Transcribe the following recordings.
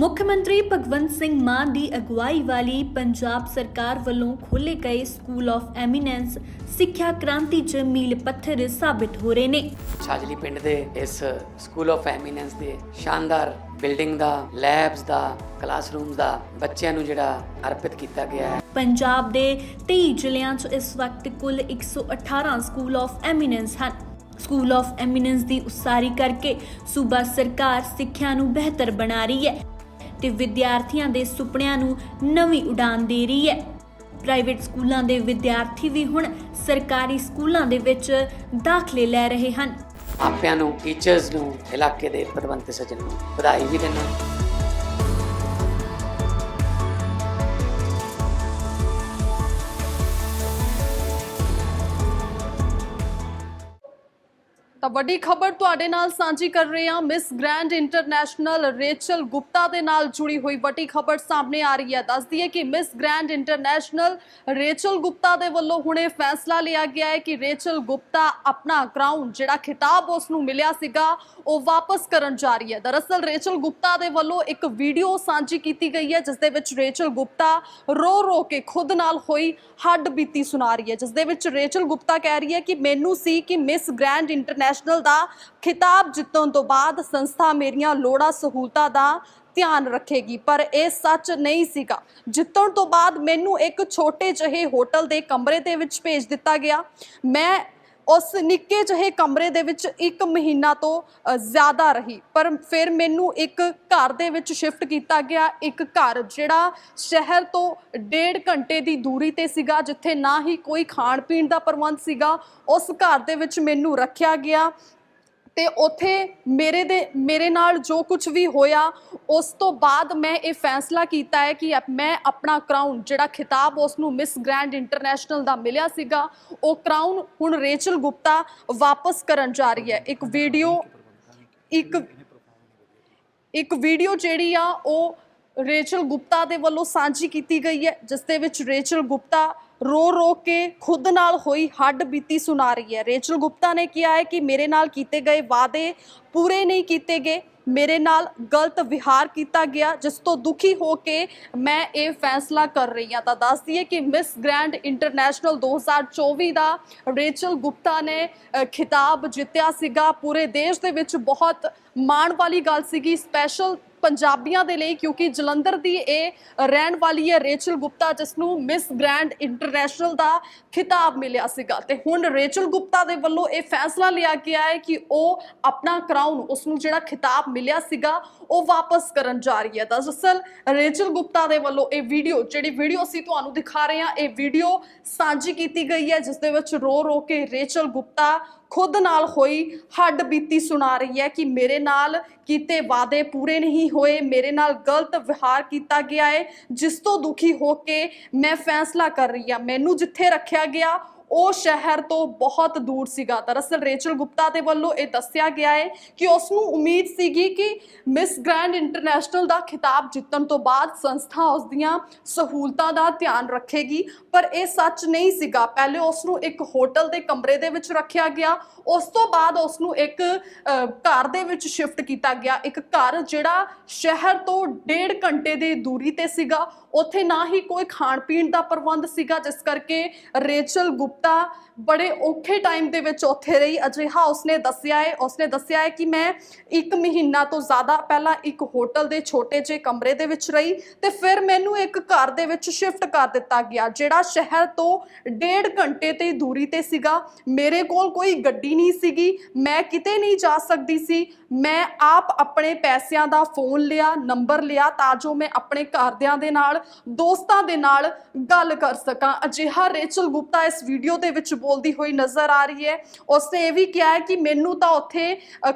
मुख्यमंत्री भगवंत सिंह मान की अगुवाई वाली पंजाब सरकार वालों खोले गए स्कूल ऑफ एमिनेंस सिक्ख्या क्रांति च मील पत्थर साबित हो रहे ने। छाजली पिंड दे इस स्कूल ऑफ एमिनेंस दे शानदार बिल्डिंग दा, लैब्स दा, क्लासरूम दा बच्चों नूं जिहड़ा अर्पित किया गया है। पंजाब दे 23 जिलियां च इस वक्त कुल 118 स्कूल ऑफ एमिनेंस हैं। स्कूल ऑफ एमिनेंस की उसारी करके सूबा सरकार सिक्ख्या नूं बेहतर बना रही है ते विद्यार्थियों के सुपनियां नूं नवीं उड़ान दे रही है। प्राइवेट स्कूलों के विद्यार्थी भी हुण सरकारी स्कूलों दे विच दाखले लै रहे हैं। मापियां नूं, टीचर्स नूं, इलाके दे पदवंते सज्जन नूं बधाई भी देना। ਤਾਂ ਵੱਡੀ ਖਬਰ ਤੁਹਾਡੇ ਨਾਲ ਸਾਂਝੀ ਕਰ ਰਹੇ ਹਾਂ। Miss Grand International Rachel Gupta ਦੇ ਨਾਲ ਜੁੜੀ ਹੋਈ ਵੱਡੀ ਖਬਰ ਸਾਹਮਣੇ ਆ ਰਹੀ ਹੈ। ਦੱਸਦੀ ਹੈ ਕਿ Miss Grand International Rachel Gupta ਦੇ ਵੱਲੋਂ ਹੁਣੇ ਫੈਸਲਾ ਲਿਆ ਗਿਆ ਹੈ ਕਿ ਰੇਚਲ ਗੁਪਤਾ ਆਪਣਾ ਕਰਾਊਨ ਜਿਹੜਾ ਖਿਤਾਬ ਉਸ ਨੂੰ ਮਿਲਿਆ ਸੀਗਾ ਉਹ ਵਾਪਸ ਕਰਨ ਜਾ ਰਹੀ ਹੈ। ਦਰਅਸਲ ਰੇਚਲ ਗੁਪਤਾ ਦੇ ਵੱਲੋਂ ਇੱਕ ਵੀਡੀਓ ਸਾਂਝੀ ਕੀਤੀ ਗਈ ਹੈ ਜਿਸ ਦੇ ਵਿੱਚ ਰੇਚਲ ਗੁਪਤਾ ਰੋ ਰੋ ਕੇ ਖੁਦ ਨਾਲ ਹੋਈ ਹੱਡ ਬੀਤੀ ਸੁਣਾ ਰਹੀ ਹੈ, ਜਿਸ ਦੇ ਵਿੱਚ ਰੇਚਲ ਗੁਪਤਾ ਕਹਿ ਰਹੀ ਹੈ ਕਿ ਮੈਨੂੰ ਸੀ ਕਿ ਮਿਸ ਗ੍ਰੈਂਡ ਇੰਟਰਨੈਸ਼ਨਲ ਦਾ ਖਿਤਾਬ ਜਿੱਤਣ ਤੋਂ ਬਾਅਦ ਸੰਸਥਾ ਮੇਰੀਆਂ ਲੋੜਾਂ ਸਹੂਲਤਾਂ ਦਾ ਧਿਆਨ ਰੱਖੇਗੀ, ਪਰ ਇਹ ਸੱਚ ਨਹੀਂ ਸੀਗਾ। ਜਿੱਤਣ ਤੋਂ ਬਾਅਦ ਮੈਨੂੰ ਇੱਕ ਛੋਟੇ ਜਿਹੇ ਹੋਟਲ ਦੇ ਕਮਰੇ ਦੇ ਵਿੱਚ ਭੇਜ ਦਿੱਤਾ ਗਿਆ। ਮੈਂ उस निक्के जहे कमरे दे विच 1 महीना तो ज़्यादा रही, पर फिर मैनू एक घर दे विच शिफ्ट किया गया। एक घर जिहड़ा शहर तो 1.5 घंटे की दूरी ते सीगा, जिथे ना ही कोई खाण पीण दा प्रबंध सीगा। उस घर दे विच मैनू रखिया गया ते उत्थे मेरे नाल जो कुछ भी होया उस तो बाद मैं ये फैसला किया है कि मैं अपना क्राउन जिहड़ा खिताब उसनूं मिस ग्रैंड इंटरनैशनल दा मिलिया सीगा वो क्राउन हुण रेचल गुप्ता वापस करन जा रही है। एक वीडियो जिहड़ी आ वो रेचल गुप्ता दे वल्लों सांझी की गई है, जिस दे विच रेचल गुप्ता रो रो के खुद नाल होई हड्ड बीती सुना रही है। रेचल गुप्ता ने कहा है कि मेरे नाल कीते गए वादे पूरे नहीं किए गए, मेरे नाल गलत विहार किया गया, जिस तो दुखी हो के मैं ये फैसला कर रही हाँ। तो दस दिए कि मिस ग्रैंड इंटरनैशनल 2024 का रेचल गुप्ता ने खिताब जित्या सीगा। पूरे देश दे विच बहुत माण वाली गल सीगी, स्पैशल पंजाबियों के लिए, क्योंकि जलंधर की ये रहन वाली है रेचल गुप्ता जिसनों मिस ग्रैंड इंटरनैशनल का खिताब मिलिया सीगा। ते हुण रेचल गुप्ता दे वल्लों ये फैसला लिया गया है कि वो अपना क्राउन उसनों जिहड़ा खिताब मिलिया सीगा वो वापस करन जा रही है। दरअसल रेचल गुप्ता दे वल्लों ये वीडियो असीं तुहानूं दिखा रहे हैं, ये वीडियो सांझी की गई है जिस दे विच रो रो के रेचल गुप्ता खुद नाल होई हड्ड बीती सुना रही है कि मेरे नाल कीते वादे पूरे नहीं होए, मेरे नाल गलत विहार किया गया है, जिस तो दुखी होके मैं फैसला कर रही हूँ। मैनू जिथे रखा गया वो शहर तो बहुत दूर सीगा। दरअसल रेचल गुप्ता दे वल्लों ये दस्सिया गया है कि उसनूं उम्मीद सीगी कि मिस ग्रैंड इंटरनैशनल का खिताब जितन तो बाद संस्था उसदियां सहूलतां दा ध्यान रखेगी, पर यह सच नहीं सीगा। पहले उसनूं एक होटल के कमरे दे विच रखिया गया, उस तो बाद उसनूं एक घर दे विच शिफ्ट किया गया। एक घर जिहड़ा शहर तो 1.5 घंटे की दूरी ते सीगा, उत्थे ना ही कोई खाण पीण दा प्रबंध सीगा, जिस करके रेचल गुप्ता बड़े औखे टाइम दे विच उत्थे रही। अजिहा उसने दस्सिया है कि मैं 1 महीना तो ज़्यादा पहला एक होटल के छोटे जे कमरे दे विच रही ते फिर मैनू एक घर दे विच शिफ्ट कर दिता गया जिहड़ा शहर तो 1.5 घंटे ते दूरी ते सीगा। मेरे कोल कोई गड्डी नहीं सीगी, मैं किते नहीं जा सकती सी। मैं आप अपने पैसों का फोन लिया, नंबर लिया तां जो मैं अपने घरदियां दे नाल दोस्तां दे नाल गल कर सकां। अजिहा रेचल गुप्ता इस वीडियो दे विच बोलती हुई नज़र आ रही है। उसने यह भी कहा है कि मैनू तो उत्थे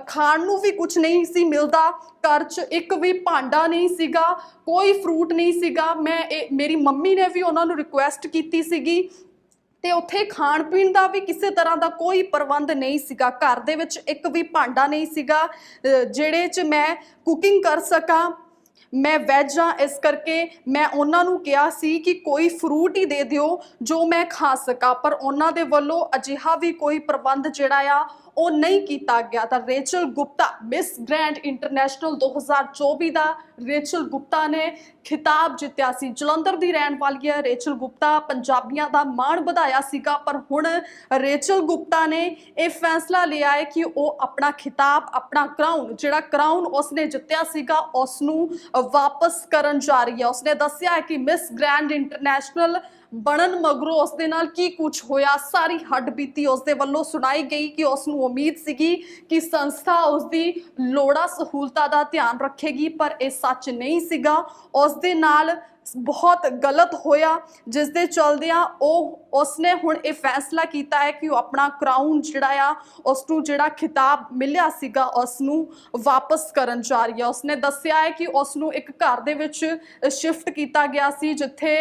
खाण नूं भी कुछ नहीं सी मिलता, घर च एक भी भांडा नहीं सीगा, कोई फ्रूट नहीं सीगा। मेरी मम्मी ने भी उन्होंने रिक्वेस्ट की सीगी ते उत्थे खाण पीण दा भी किसी तरह का कोई प्रबंध नहीं सीगा। घर दे विच एक भी भांडा नहीं सीगा जिहड़े च मैं कुकिंग कर सकां ਮੈਂ ਵੈਜ ਹਾਂ, ਇਸ ਕਰਕੇ ਮੈਂ ਉਹਨਾਂ ਨੂੰ ਕਿਹਾ ਸੀ ਕਿ ਕੋਈ ਫਰੂਟ ਹੀ ਦੇ ਦਿਓ ਜੋ ਮੈਂ ਖਾ ਸਕਾਂ, ਪਰ ਉਹਨਾਂ ਦੇ ਵੱਲੋਂ ਅਜਿਹਾ ਵੀ ਕੋਈ ਪ੍ਰਬੰਧ ਜਿਹੜਾ ਆ ਉਹ ਨਹੀਂ ਕੀਤਾ ਗਿਆ। ਤਾਂ Rachel Gupta Miss Grand International 2024 ਦਾ ਰੇਚਲ ਗੁਪਤਾ ਨੇ ਖਿਤਾਬ ਜਿੱਤਿਆ ਸੀ। ਜਲੰਧਰ ਦੀ ਰਹਿਣ ਵਾਲੀ ਹੈ ਰੇਚਲ ਗੁਪਤਾ, ਪੰਜਾਬੀਆਂ ਦਾ ਮਾਣ ਵਧਾਇਆ ਸੀਗਾ, ਪਰ ਹੁਣ ਰੇਚਲ ਗੁਪਤਾ ਨੇ ਇਹ ਫੈਸਲਾ ਲਿਆ ਹੈ ਕਿ ਉਹ ਆਪਣਾ ਖਿਤਾਬ, ਆਪਣਾ ਜਿਹੜਾ ਕਰਾਊਨ ਉਸਨੇ ਜਿੱਤਿਆ ਸੀਗਾ, ਉਸ ਨੂੰ ਵਾਪਸ ਕਰਨ ਜਾ ਰਹੀ ਹੈ। ਉਸਨੇ ਦੱਸਿਆ ਹੈ ਕਿ ਮਿਸ ਗ੍ਰੈਂਡ ਇੰਟਰਨੈਸ਼ਨਲ ਬਣਨ ਮਗਰੋਂ ਉਸਦੇ ਨਾਲ ਕੀ ਕੁਝ ਹੋਇਆ, ਸਾਰੀ ਹੱਡਬੀਤੀ ਉਸਦੇ ਵੱਲੋਂ ਸੁਣਾਈ ਗਈ ਕਿ ਉਸ ਨੂੰ ਉਮੀਦ ਸੀਗੀ ਕਿ ਸੰਸਥਾ ਉਸਦੀ ਲੋੜਾਂ ਸਹੂਲਤਾਂ ਦਾ ਧਿਆਨ ਰੱਖੇਗੀ, ਪਰ ਇਹ ਸੱਚ ਨਹੀਂ ਸੀਗਾ। ਉਸਦੇ ਨਾਲ ਬਹੁਤ ਗਲਤ ਹੋਇਆ, ਜਿਸ ਦੇ ਚਲਦਿਆਂ ਉਸਨੇ ਹੁਣ ਇਹ ਫੈਸਲਾ ਕੀਤਾ ਹੈ ਕਿ ਉਹ ਆਪਣਾ ਕਰਾਊਨ ਜਿਹੜਾ ਆ, ਉਸ ਨੂੰ ਜਿਹੜਾ ਖਿਤਾਬ ਮਿਲਿਆ ਸੀਗਾ, ਉਸ ਨੂੰ ਵਾਪਸ ਕਰਨ ਜਾ ਰਹੀ ਹੈ। ਉਸਨੇ ਦੱਸਿਆ ਹੈ ਕਿ ਉਸ ਨੂੰ ਇੱਕ ਘਰ ਦੇ ਵਿੱਚ ਸ਼ਿਫਟ ਕੀਤਾ ਗਿਆ ਸੀ, ਜਿੱਥੇ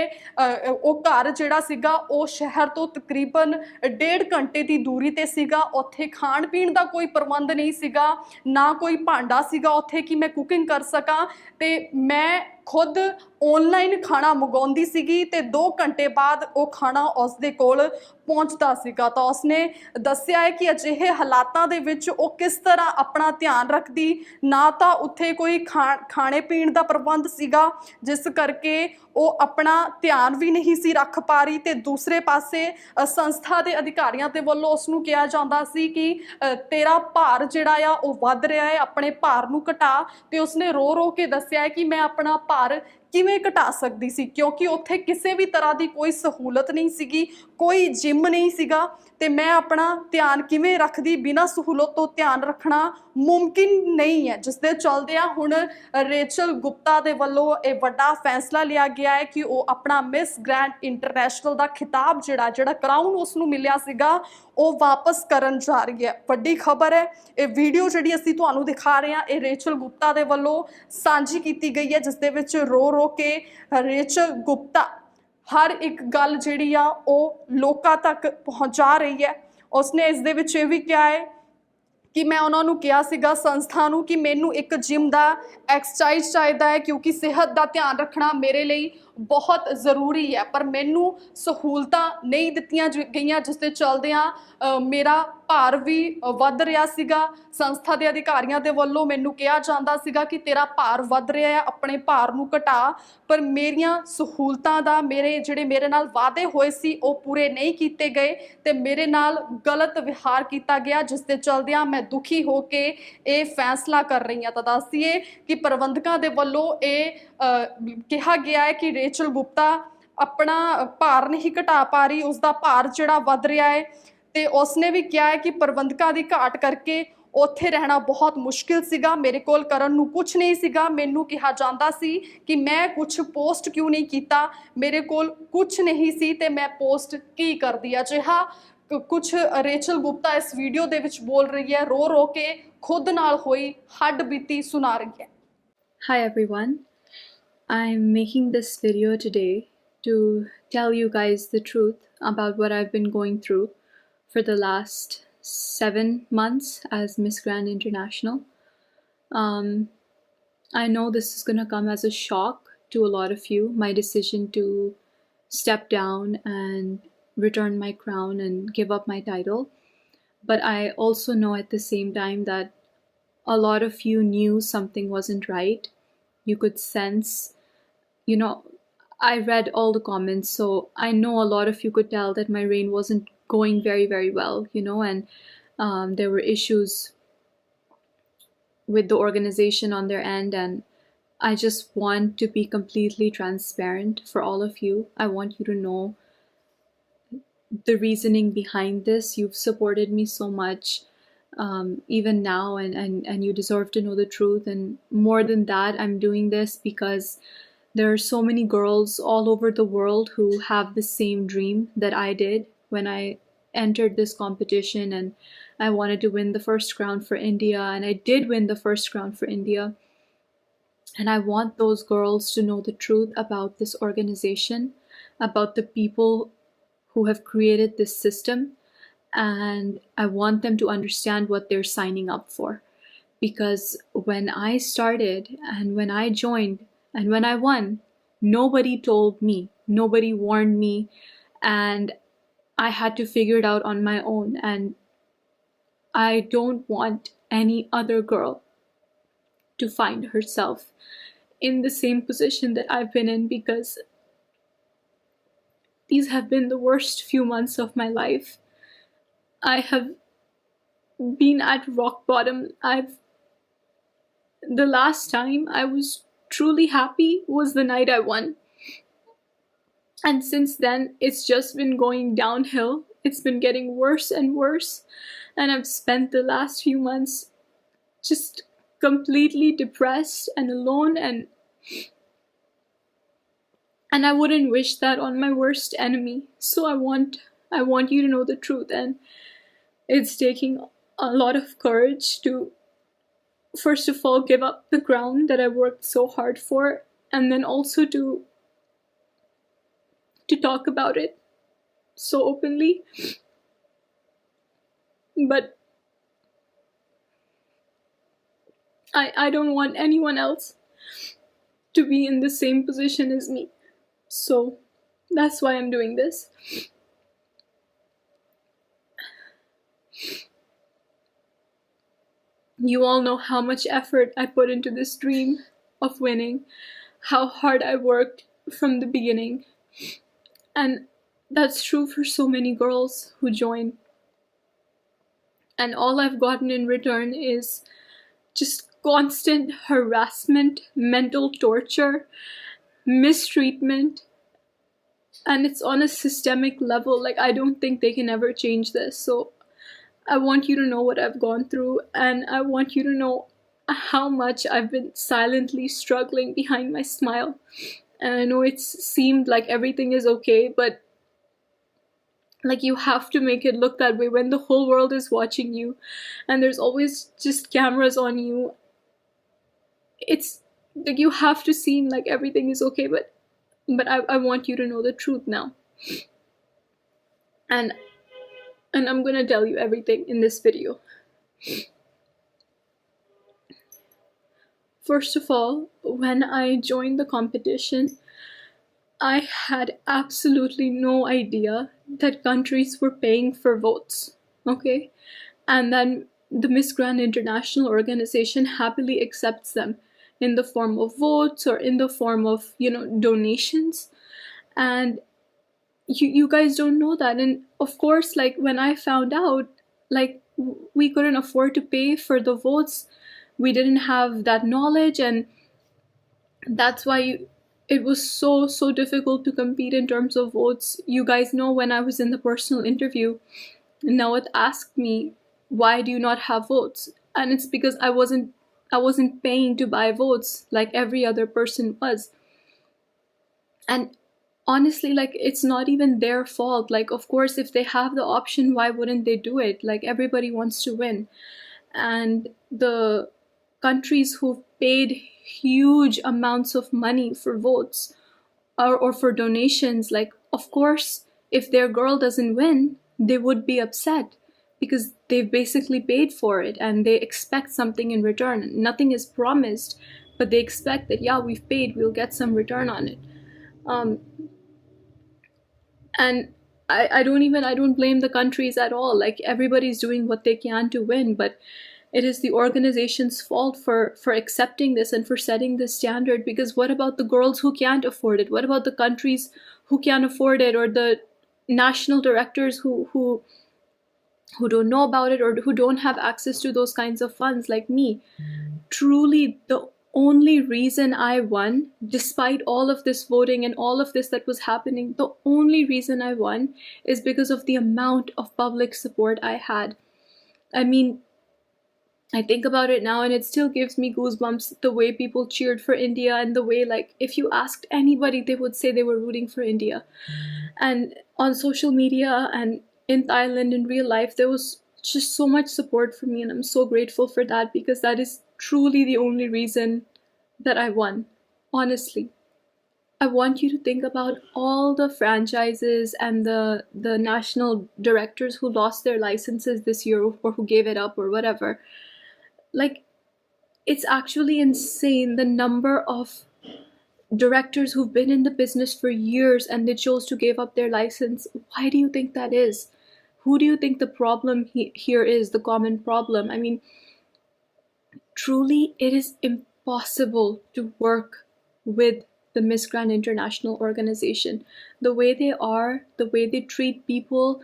ਉਹ ਘਰ ਜਿਹੜਾ ਸੀਗਾ ਉਹ ਸ਼ਹਿਰ ਤੋਂ ਤਕਰੀਬਨ 1.5 ਘੰਟੇ ਦੀ ਦੂਰੀ ਤੇ ਸੀਗਾ। ਉੱਥੇ ਖਾਣ ਪੀਣ ਦਾ ਕੋਈ ਪ੍ਰਬੰਧ ਨਹੀਂ ਸੀਗਾ, ਨਾ ਕੋਈ ਭਾਂਡਾ ਸੀਗਾ ਉੱਥੇ ਕਿ ਮੈਂ ਕੁਕਿੰਗ ਕਰ ਸਕਾਂ, ਤੇ ਮੈਂ ਖੁਦ ਆਨਲਾਈਨ ਖਾਣਾ ਮੰਗਾਉਂਦੀ ਸੀਗੀ ਤੇ 2 ਘੰਟੇ ਬਾਅਦ ਉਹ ਖਾਣਾ ਉਸਦੇ ਕੋਲ ਪਹੁੰਚਦਾ ਸੀਗਾ। ਤਾਂ ਉਸਨੇ ਦੱਸਿਆ ਹੈ ਕਿ ਅਜਿਹੇ ਹਾਲਾਤਾਂ ਦੇ ਵਿੱਚ ਉਹ ਕਿਸ ਤਰ੍ਹਾਂ ਆਪਣਾ ਧਿਆਨ ਰੱਖਦੀ, ਨਾ ਤਾਂ ਉੱਥੇ ਕੋਈ ਖਾਣੇ ਪੀਣ ਦਾ ਪ੍ਰਬੰਧ ਸੀਗਾ, ਜਿਸ ਕਰਕੇ ਉਹ ਆਪਣਾ ਧਿਆਨ ਵੀ ਨਹੀਂ ਸੀ ਰੱਖ ਪਾ ਰਹੀ, ਤੇ ਦੂਸਰੇ ਪਾਸੇ ਸੰਸਥਾ ਦੇ ਅਧਿਕਾਰੀਆਂ ਦੇ ਵੱਲੋਂ ਉਸ ਨੂੰ ਕਿਹਾ ਜਾਂਦਾ ਸੀ ਕਿ ਤੇਰਾ ਭਾਰ ਜਿਹੜਾ ਆ ਉਹ ਵੱਧ ਰਿਹਾ ਹੈ, ਆਪਣੇ ਭਾਰ ਨੂੰ ਘਟਾ। ਤੇ ਉਸਨੇ ਰੋ ਰੋ ਕੇ ਦੱਸਿਆ ਹੈ ਕਿ ਮੈਂ ਆਪਣਾ ਭਾਰ ਕਿਵੇਂ ਘਟਾ ਸਕਦੀ ਸੀ, ਕਿਉਂਕਿ ਉੱਥੇ ਕਿਸੇ ਵੀ ਤਰ੍ਹਾਂ ਦੀ ਕੋਈ ਸਹੂਲਤ ਨਹੀਂ ਸੀਗੀ, ਕੋਈ ਜਿਮ ਨਹੀਂ ਸੀਗਾ, ਤੇ ਮੈਂ ਆਪਣਾ ਧਿਆਨ ਕਿਵੇਂ ਰੱਖਦੀ, ਬਿਨਾਂ ਸਹੂਲਤ ਤੋਂ ਧਿਆਨ ਰੱਖਣਾ ਮੁਮਕਿਨ ਨਹੀਂ ਹੈ। ਜਿਸ ਦੇ ਚਲਦਿਆਂ ਹੁਣ ਰੇਚਲ ਗੁਪਤਾ ਦੇ ਵੱਲੋਂ ਇਹ ਵੱਡਾ ਫੈਸਲਾ ਲਿਆ ਗਿਆ ਹੈ ਕਿ ਉਹ ਆਪਣਾ ਮਿਸ ਗ੍ਰੈਂਡ ਇੰਟਰਨੈਸ਼ਨਲ ਦਾ ਖਿਤਾਬ ਜਿਹੜਾ ਕਰਾਊਨ ਉਸ ਨੂੰ ਮਿਲਿਆ ਸੀਗਾ, ਉਹ ਵਾਪਸ ਕਰਨ ਜਾ ਰਹੀ ਹੈ। ਵੱਡੀ ਖਬਰ ਹੈ। ਇਹ ਵੀਡੀਓ ਜਿਹੜੀ ਅਸੀਂ ਤੁਹਾਨੂੰ ਦਿਖਾ ਰਹੇ ਹਾਂ, ਇਹ ਰੇਚਲ ਗੁਪਤਾ ਦੇ ਵੱਲੋਂ ਸਾਂਝੀ ਕੀਤੀ ਗਈ ਹੈ, ਜਿਸ ਦੇ ਵਿੱਚ ਰੋ ਰੋ ਕੇ ਰੇਚਲ ਗੁਪਤਾ ਹਰ ਇੱਕ ਗੱਲ ਜਿਹੜੀ ਆ ਉਹ ਲੋਕਾਂ ਤੱਕ ਪਹੁੰਚਾ ਰਹੀ ਹੈ। ਉਸਨੇ ਇਸ ਦੇ ਵਿੱਚ ਇਹ ਵੀ ਕਿਹਾ ਹੈ ਕਿ ਮੈਂ ਉਹਨਾਂ ਨੂੰ ਕਿਹਾ ਸੀਗਾ ਸੰਸਥਾ ਨੂੰ ਕਿ ਮੈਨੂੰ ਇੱਕ ਜਿਮ ਦਾ ਐਕਸਰਸਾਈਜ਼ ਚਾਹੀਦਾ ਹੈ, ਕਿਉਂਕਿ ਸਿਹਤ ਦਾ ਧਿਆਨ ਰੱਖਣਾ ਮੇਰੇ ਲਈ ਬਹੁਤ ਜ਼ਰੂਰੀ ਹੈ, ਪਰ ਮੈਨੂੰ ਸਹੂਲਤਾਂ ਨਹੀਂ ਦਿੱਤੀਆਂ ਗਈਆਂ, ਜਿਸ ਦੇ ਚਲਦਿਆਂ ਮੇਰਾ ਭਾਰ ਵੀ ਵੱਧ ਰਿਹਾ ਸੀਗਾ। ਸੰਸਥਾ ਦੇ ਅਧਿਕਾਰੀਆਂ ਦੇ ਵੱਲੋਂ ਮੈਨੂੰ ਕਿਹਾ ਜਾਂਦਾ ਸੀਗਾ ਕਿ ਤੇਰਾ ਭਾਰ ਵੱਧ ਰਿਹਾ ਹੈ, ਆਪਣੇ ਭਾਰ ਨੂੰ ਘਟਾ, ਪਰ ਮੇਰੀਆਂ ਸਹੂਲਤਾਂ ਦਾ ਮੇਰੇ ਨਾਲ ਵਾਅਦੇ ਹੋਏ ਸੀ ਉਹ ਪੂਰੇ ਨਹੀਂ ਕੀਤੇ ਗਏ, ਤੇ ਮੇਰੇ ਨਾਲ ਗਲਤ ਵਿਹਾਰ ਕੀਤਾ ਗਿਆ, ਜਿਸ ਦੇ ਚਲਦਿਆਂ ਮੈਂ ਦੁਖੀ ਹੋ ਕੇ ਇਹ ਫੈਸਲਾ ਕਰ ਰਹੀ ਹਾਂ। ਤਾਂ ਦੱਸ ਦਈਏ ਕਿ ਪ੍ਰਬੰਧਕਾਂ ਦੇ ਵੱਲੋਂ ਇਹ ਕਿਹਾ ਗਿਆ ਹੈ ਕਿ ਰੇਚਲ ਗੁਪਤਾ ਆਪਣਾ ਭਾਰ ਨਹੀਂ ਘਟਾ ਪਾ ਰਹੀ, ਉਸਦਾ ਭਾਰ ਜਿਹੜਾ ਵੱਧ ਰਿਹਾ ਹੈ, ਤੇ ਉਸਨੇ ਵੀ ਕਿਹਾ ਹੈ ਕਿ ਪ੍ਰਬੰਧਕਾਂ ਦੀ ਘਾਟ ਕਰਕੇ ਉੱਥੇ ਰਹਿਣਾ ਬਹੁਤ ਮੁਸ਼ਕਿਲ ਸੀਗਾ, ਮੇਰੇ ਕੋਲ ਕਰਨ ਨੂੰ ਕੁਝ ਨਹੀਂ ਸੀਗਾ। ਮੈਨੂੰ ਕਿਹਾ ਜਾਂਦਾ ਸੀ ਕਿ ਮੈਂ ਕੁਝ ਪੋਸਟ ਕਿਉਂ ਨਹੀਂ ਕੀਤਾ, ਮੇਰੇ ਕੋਲ ਕੁਝ ਨਹੀਂ ਸੀ ਤੇ ਮੈਂ ਪੋਸਟ ਕੀ ਕਰਦੀ। ਅਜਿਹਾ ਕੁਝ ਰੇਚਲ ਗੁਪਤਾ ਇਸ ਵੀਡੀਓ ਦੇ ਵਿੱਚ ਬੋਲ ਰਹੀ ਹੈ, ਰੋ ਰੋ ਕੇ ਖੁਦ ਨਾਲ ਹੋਈ ਹੱਡ ਬੀਤੀ ਸੁਣਾ ਰਹੀ ਹੈ। Hi everyone, I'm making this video today to tell you guys the truth about what I've been going through for the last 7 months as Miss Grand International. I know this is going to come as a shock to a lot of you, my decision to step down and return my crown and give up my title. But I also know at the same time that a lot of you knew something wasn't right. You could sense, I read all the comments, so I know a lot of you could tell that my reign wasn't going very, very well, and there were issues with the organization on their end, and I just want to be completely transparent for all of you. I want you to know the reasoning behind this. You've supported me so much. Even now, and you deserve to know the truth. And more than that, I'm doing this because there are so many girls all over the world who have the same dream that I did when I entered this competition, and I wanted to win the first crown for India, and I did win the first crown for India. And I want those girls to know the truth about this organization, about the people who have created this system, and I want them to understand what they're signing up for, because when I started and when I joined and when I won, nobody told me, nobody warned me, and I had to figure it out on my own. And I don't want any other girl to find herself in the same position that I've been in, because these have been the worst few months of my life. I have been at rock bottom. The last time I was truly happy was the night I won. And since then, it's just been going downhill. It's been getting worse and worse. And I've spent the last few months just completely depressed and alone, and I wouldn't wish that on my worst enemy. So I want you to know the truth, and it's taking a lot of courage to, first of all, give up the ground that I worked so hard for, and then also to talk about it so openly. But I don't want anyone else to be in the same position as me. So that's why I'm doing this. You all know how much effort I put into this dream of winning, how hard I worked from the beginning. And that's true for so many girls who join. And all I've gotten in return is just constant harassment, mental torture, mistreatment, and it's on a systemic level. Like, I don't think they can ever change this. So I want you to know what I've gone through, and I want you to know how much I've been silently struggling behind my smile. And I know it's seemed like everything is okay, but like, you have to make it look that way when the whole world is watching you and there's always just cameras on you. It's like you have to seem like everything is okay, but I want you to know the truth now. And I'm gonna tell you everything in this video. First of all, when I joined the competition, I had absolutely no idea that countries were paying for votes, okay? And then the Miss Grand International organization happily accepts them in the form of votes or in the form of, donations. And you guys don't know that. And of course, like, when I found out, like, we couldn't afford to pay for the votes, we didn't have that knowledge, and that's why it was so difficult to compete in terms of votes. You guys know, when I was in the personal interview, Nawat asked me, why do you not have votes? And it's because I wasn't paying to buy votes like every other person was. And honestly, like, it's not even their fault. Like, of course, if they have the option, why wouldn't they do it? Like, everybody wants to win. And the countries who've paid huge amounts of money for votes or for donations, like, of course, if their girl doesn't win, they would be upset because they've basically paid for it and they expect something in return. Nothing is promised, but they expect that, yeah, we've paid, we'll get some return on it. And I don't blame the countries at all. Like, everybody's doing what they can to win, but it is the organization's fault for accepting this and for setting this standard. Because what about the girls who can't afford it? What about the countries who can't afford it, or the national directors who don't know about it, or who don't have access to those kinds of funds, like me? Truly, the only reason I won, despite all of this voting and all of this that was happening, the only reason I won is because of the amount of public support I had. I mean, I think about it now and it still gives me goosebumps, the way people cheered for India, and the way, like, if you asked anybody, they would say they were rooting for India. And on social media and in Thailand, in real life, there was just so much support for me, and I'm so grateful for that, because that is truly the only reason that I won. Honestly, I want you to think about all the franchises and the national directors who lost their licenses this year, or who gave it up or whatever. Like, it's actually insane the number of directors who've been in the business for years and they chose to give up their license. Why do you think that is? Who do you think the problem here is, the common problem? I mean, truly, it is impossible to work with the Miss Grand International organization. The way they are, the way they treat people,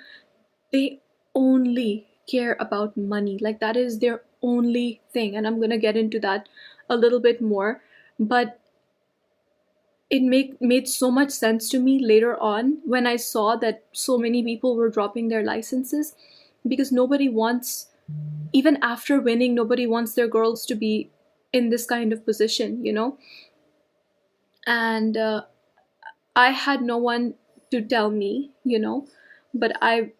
they only care about money. Like, that is their only thing. And I'm going to get into that a little bit more. But it made so much sense to me later on when I saw that so many people were dropping their licenses, because nobody wants, even after winning, nobody wants their girls to be in this kind of position, you know? And I had no one to tell me, you know, but I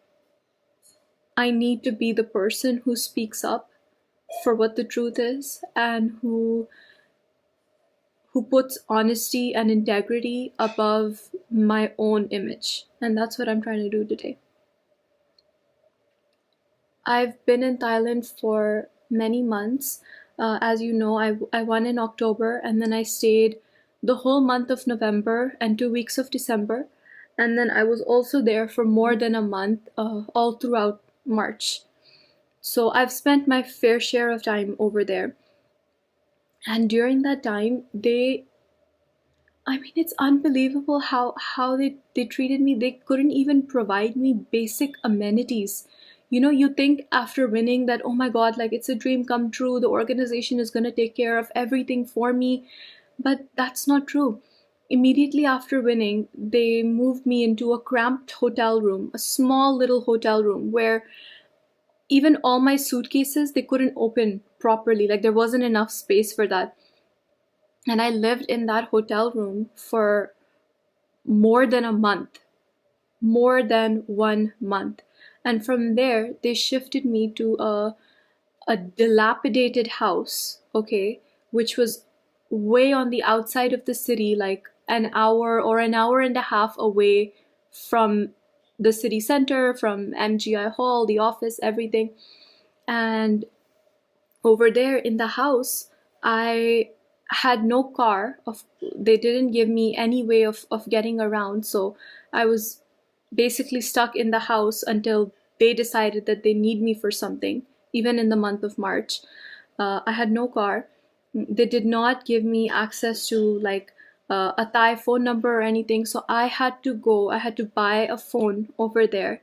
need to be the person who speaks up for what the truth is, and who puts honesty and integrity above my own image. And that's what I'm trying to do today. I've been in Thailand for many months. As you know, I won in October, and then I stayed the whole month of November and 2 weeks of December. And then I was also there for more than a month, all throughout March. So I've spent my fair share of time over there. And during that time, it's unbelievable how they treated me. They couldn't even provide me basic amenities. You know, you think after winning that, oh my God, like it's a dream come true. The organization is going to take care of everything for me. But that's not true. Immediately after winning, they moved me into a cramped hotel room, a small little hotel room where even all my suitcases, they couldn't open properly. Like, there wasn't enough space for that. And I lived in that hotel room for more than a month, more than 1 month. And from there, they shifted me to a dilapidated house, okay, which was way on the outside of the city, like an hour or an hour and a half away from the city center, from MGI Hall, the office, everything. And over there in the house, I had no car. They didn't give me any way of getting around. So I was basically stuck in the house until they decided that they need me for something, even in the month of March. I had no car. They did not give me access to like a Thai phone number or anything. So I had to buy a phone over there.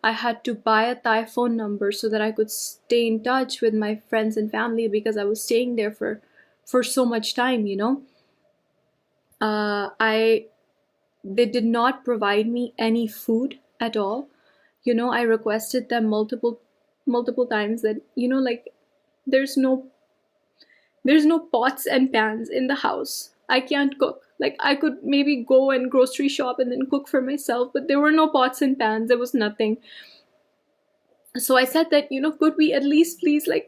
I had to buy a Thai phone number so that I could stay in touch with my friends and family, because I was staying there for so much time, you know. They did not provide me any food at all. You know, I requested them multiple times that, you know, like there's no pots and pans in the house. I can't cook. Like, I could maybe go and grocery shop and then cook for myself, but there were no pots and pans. There was nothing. So I said that, you know, could we at least please, like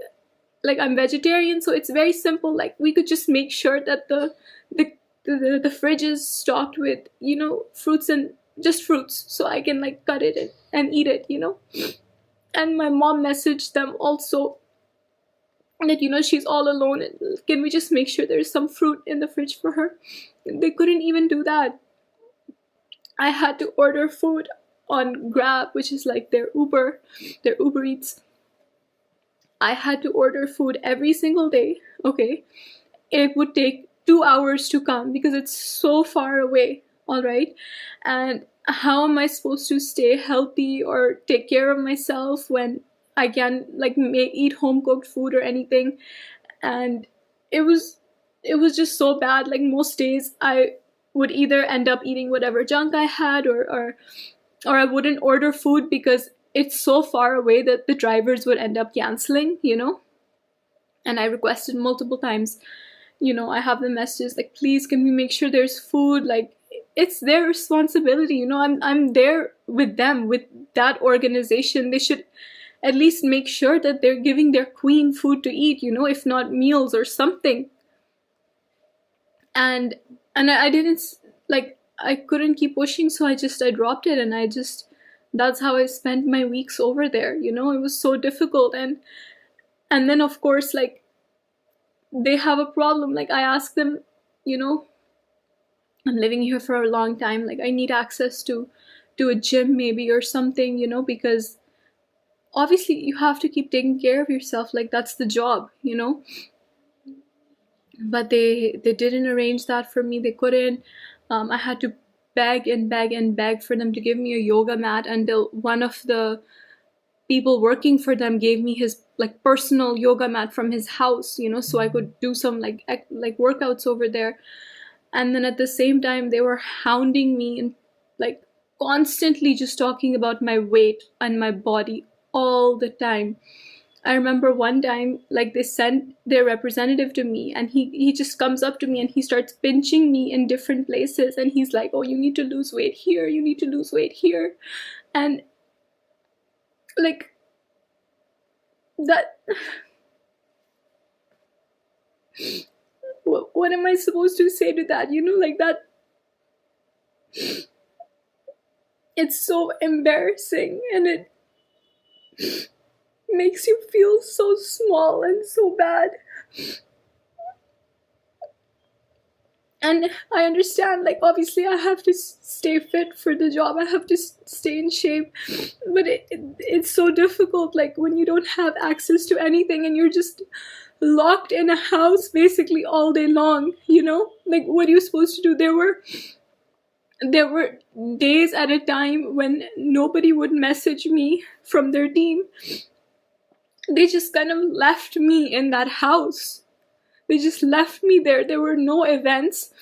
I'm vegetarian, so it's very simple. Like, we could just make sure that the fridge is stocked with, you know, fruits, and just fruits, so I can like cut it and eat it, you know. And my mom messaged them also that, you know, she's all alone, and can we just make sure there's some fruit in the fridge for her? They couldn't even do that. I had to order food on Grab, which is like their Uber Eats. I had to order food every single day, okay? It would take 2 hours to come because it's so far away, all right? And how am I supposed to stay healthy or take care of myself when I can't like eat home cooked food or anything? And it was just so bad. Like, most days I would either end up eating whatever junk I had, or I wouldn't order food because it's so far away that the drivers would end up canceling, you know. And I requested multiple times, you know, I have the messages like, please, can we make sure there's food? Like, it's their responsibility, you know. I'm there with them, with that organization. They should at least make sure that they're giving their queen food to eat, you know, if not meals or something. And I didn't, like, I couldn't keep pushing, so I dropped it, and that's how I spent my weeks over there, you know. It was so difficult. And then of course, like, they have a problem. Like I ask them, I'm living here for a long time, like I need access to a gym maybe or something, because obviously you have to keep taking care of yourself, like that's the job, but they didn't arrange that for me. They couldn't. I had to beg and beg and beg for them to give me a yoga mat, until one of the people working for them gave me his like personal yoga mat from his house, so I could do some like workouts over there. And then at the same time they were hounding me and like constantly just talking about my weight and my body all the time. I remember one time, like they sent their representative to me, and he just comes up to me and he starts pinching me in different places, and he's like, oh, you need to lose weight here, you need to lose weight here. And like that, what am I supposed to say to that, like that? It's so embarrassing, and it makes you feel so small and so bad. And I understand, like obviously I have to stay fit for the job, I have to stay in shape, but it's so difficult, like when you don't have access to anything and you're just locked in a house basically all day long, like what are you supposed to do? There were days at a time when nobody would message me from their team. They just kind of left me in that house. They just left me there. There were no events.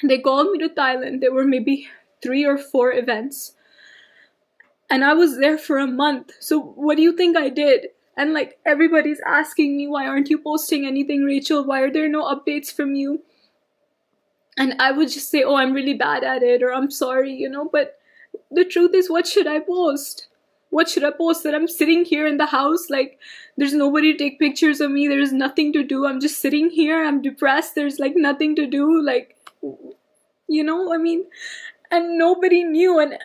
They called me to Thailand. There were maybe 3 or 4 events. And I was there for a month. So what do you think I did? And like everybody's asking me, why aren't you posting anything, Rachel? Why are there no updates from you? And I would just say, oh, I'm really bad at it, or I'm sorry, But the truth is, what should I post? What should I post? That I'm sitting here in the house, like there's nobody to take pictures of me, there's nothing to do, I'm just sitting here, I'm depressed, there's like nothing to do, like, I mean, and nobody knew, and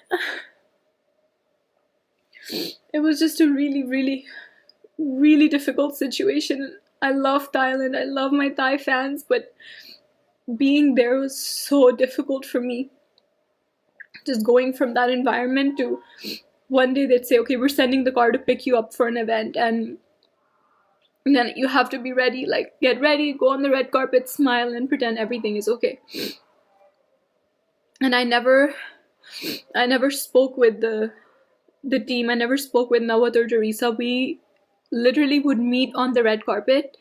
it was just a really, really, really difficult situation. I love Thailand, I love my Thai fans, but being there was so difficult for me. Just going from that environment to one day they'd say, okay, we're sending the car to pick you up for an event, and then you have to be ready, like get ready, go on the red carpet, smile and pretend everything is okay. And I never spoke with the team. I never spoke with Nawat or Teresa. We literally would meet on the red carpet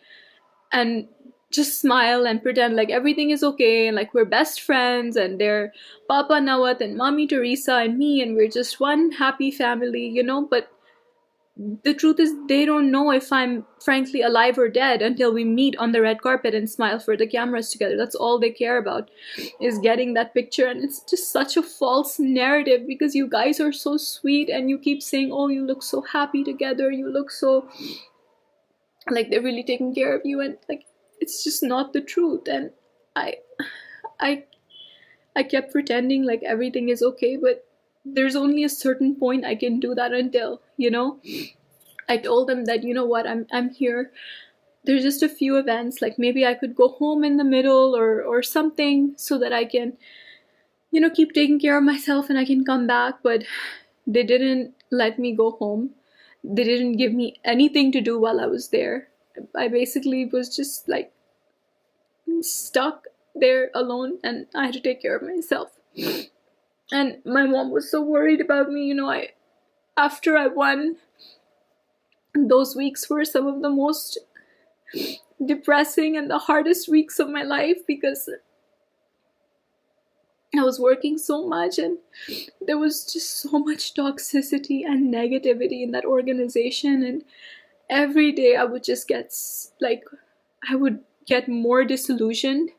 and just smile and pretend like everything is okay, and like we're best friends, and they're Papa Nawat and Mommy Teresa and me, and we're just one happy family, But the truth is, they don't know if I'm frankly alive or dead until we meet on the red carpet and smile for the cameras together. That's all they care about, is getting that picture. And it's just such a false narrative, because you guys are so sweet and you keep saying, oh, you look so happy together, you look so like they're really taking care of you, and like it's just not the truth. And I kept pretending like everything is okay, but there's only a certain point I can do that until, I told them that, what, I'm here. There's just a few events, like maybe I could go home in the middle or something, so that I can, keep taking care of myself and I can come back. But they didn't let me go home. They didn't give me anything to do while I was there. I basically was just like stuck there alone, and I had to take care of myself. And my mom was so worried about me. After I won, those weeks were some of the most depressing and the hardest weeks of my life, because I was working so much and there was just so much toxicity and negativity in that organization. And every day I would just get I would get more disillusioned,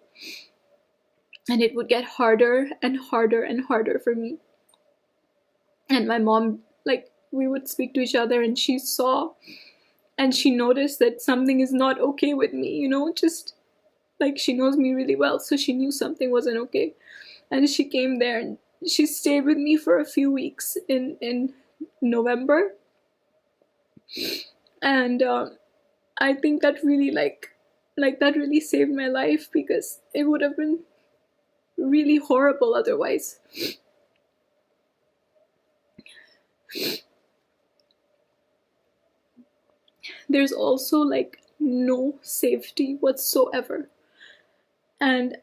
and it would get harder and harder and harder for me. And my mom, we would speak to each other, and she saw and she noticed that something is not okay with me, just she knows me really well, so she knew something wasn't okay. And she came there and she stayed with me for a few weeks in November. And I think that really like that really saved my life, because it would have been really horrible otherwise. There's also like no safety whatsoever. And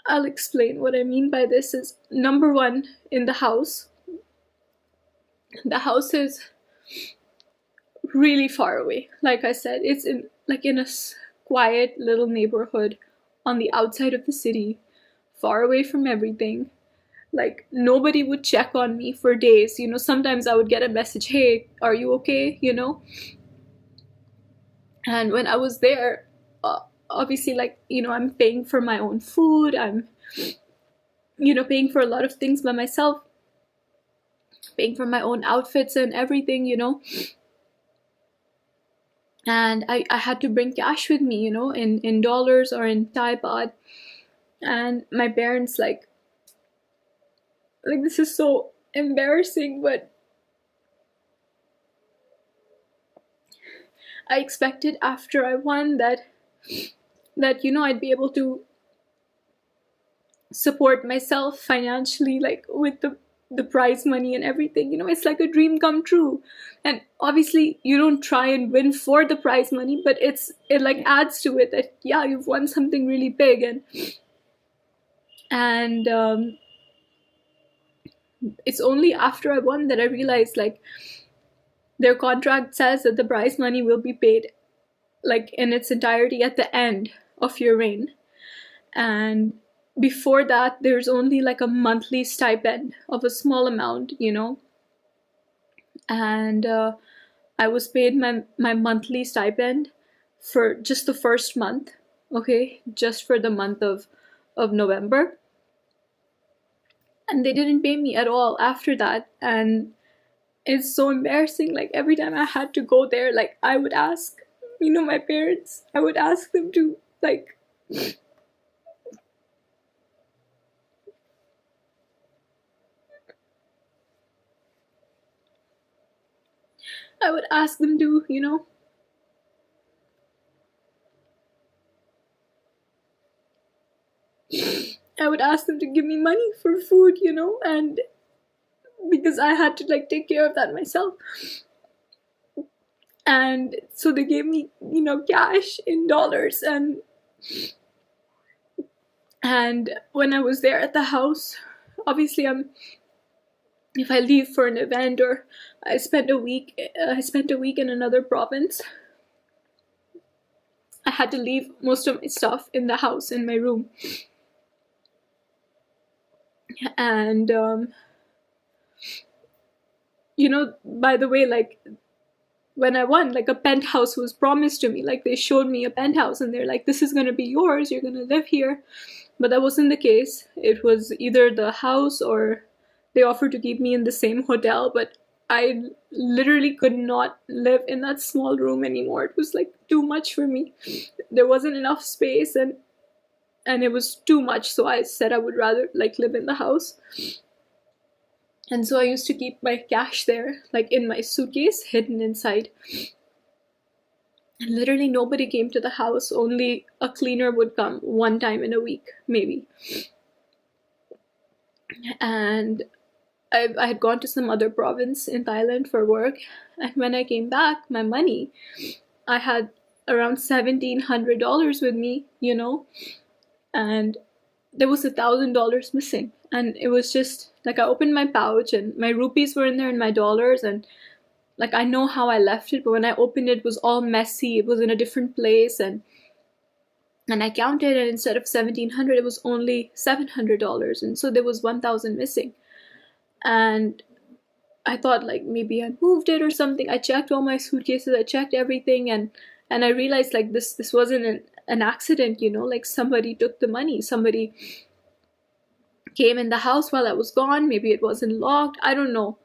I'll explain what I mean by this. Is number one, in the house is really far away. Like I said, it's in a quiet little neighborhood on the outside of the city, far away from everything. Like, nobody would check on me for days. Sometimes I would get a message, hey, are you okay? And when I was there, obviously, like, I'm paying for my own food. I'm, paying for a lot of things by myself, paying for my own outfits and everything, And I had to bring cash with me, in dollars or in Thai baht. And my parents, like this is so embarrassing, but I expected after I won that I'd be able to support myself financially, like with the prize money and everything. It's like a dream come true. And obviously you don't try and win for the prize money, but it like adds to it that, yeah, you've won something really big. And it's only after I won that I realized, like, their contract says that the prize money will be paid, like, in its entirety at the end of your reign. And before that, there's only like a monthly stipend of a small amount, And I was paid my monthly stipend for just the first month, okay? Just for the month of November. And they didn't pay me at all after that. And it's so embarrassing. Like, every time I had to go there, like, I would ask, my parents, I would ask them to, like, I would ask them to, I would ask them to give me money for food, and because I had to, like, take care of that myself. And so they gave me, cash in dollars. And when I was there at the house, obviously if I leave for an event, or I spent a week in another province, I had to leave most of my stuff in the house, in my room. And by the way, like, when I won, like, a penthouse was promised to me. Like, they showed me a penthouse and they're like, this is gonna be yours, you're gonna live here. But that wasn't the case. It was either the house, or they offered to keep me in the same hotel, but I literally could not live in that small room anymore. It was, like, too much for me. There wasn't enough space, and it was too much. So I said I would rather, like, live in the house. And so I used to keep my cash there, like, in my suitcase, hidden inside. And literally nobody came to the house. Only a cleaner would come one time in a week, maybe. And I had gone to some other province in Thailand for work. And when I came back, my money, I had around $1,700 with me, and there was $1,000 missing. And it was just, like, I opened my pouch and my rupees were in there and my dollars, and, like, I know how I left it, but when I opened it, it was all messy. It was in a different place, and I counted, and instead of $1,700, it was only $700, and so there was 1,000 missing. And I thought, like, maybe I moved it or something. I checked all my suitcases, I checked everything, and I realized, like, this wasn't an accident, like, somebody took the money. Somebody came in the house while I was gone. Maybe it wasn't locked, I don't know.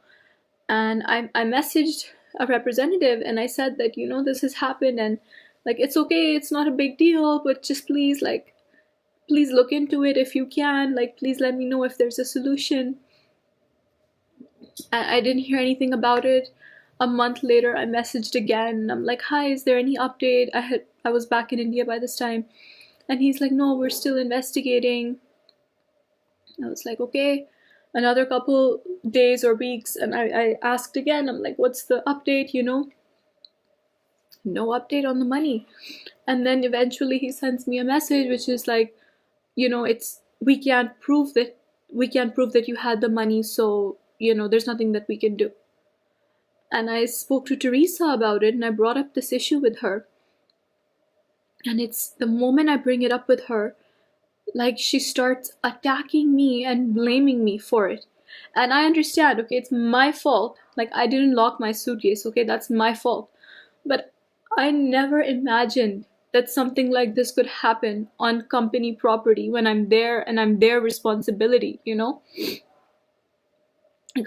And I messaged a representative and I said that, this has happened, and, like, it's okay, it's not a big deal, but just please, like, please look into it if you can. Like, please let me know if there's a solution. I didn't hear anything about it. a month later, I messaged again. And I'm like, hi, is there any update? I was back in India by this time. And he's like, no, we're still investigating. I was like, okay. Another couple days or weeks, and I asked again. I'm like, what's the update, No update on the money. And then eventually he sends me a message which is like, we can't prove that you had the money, so there's nothing that we can do. And I spoke to Teresa about it, and I brought up this issue with her. And it's the moment I bring it up with her, like, she starts attacking me and blaming me for it. And I understand, okay, it's my fault. Like, I didn't lock my suitcase, okay, that's my fault. But I never imagined that something like this could happen on company property when I'm there and I'm their responsibility, Like,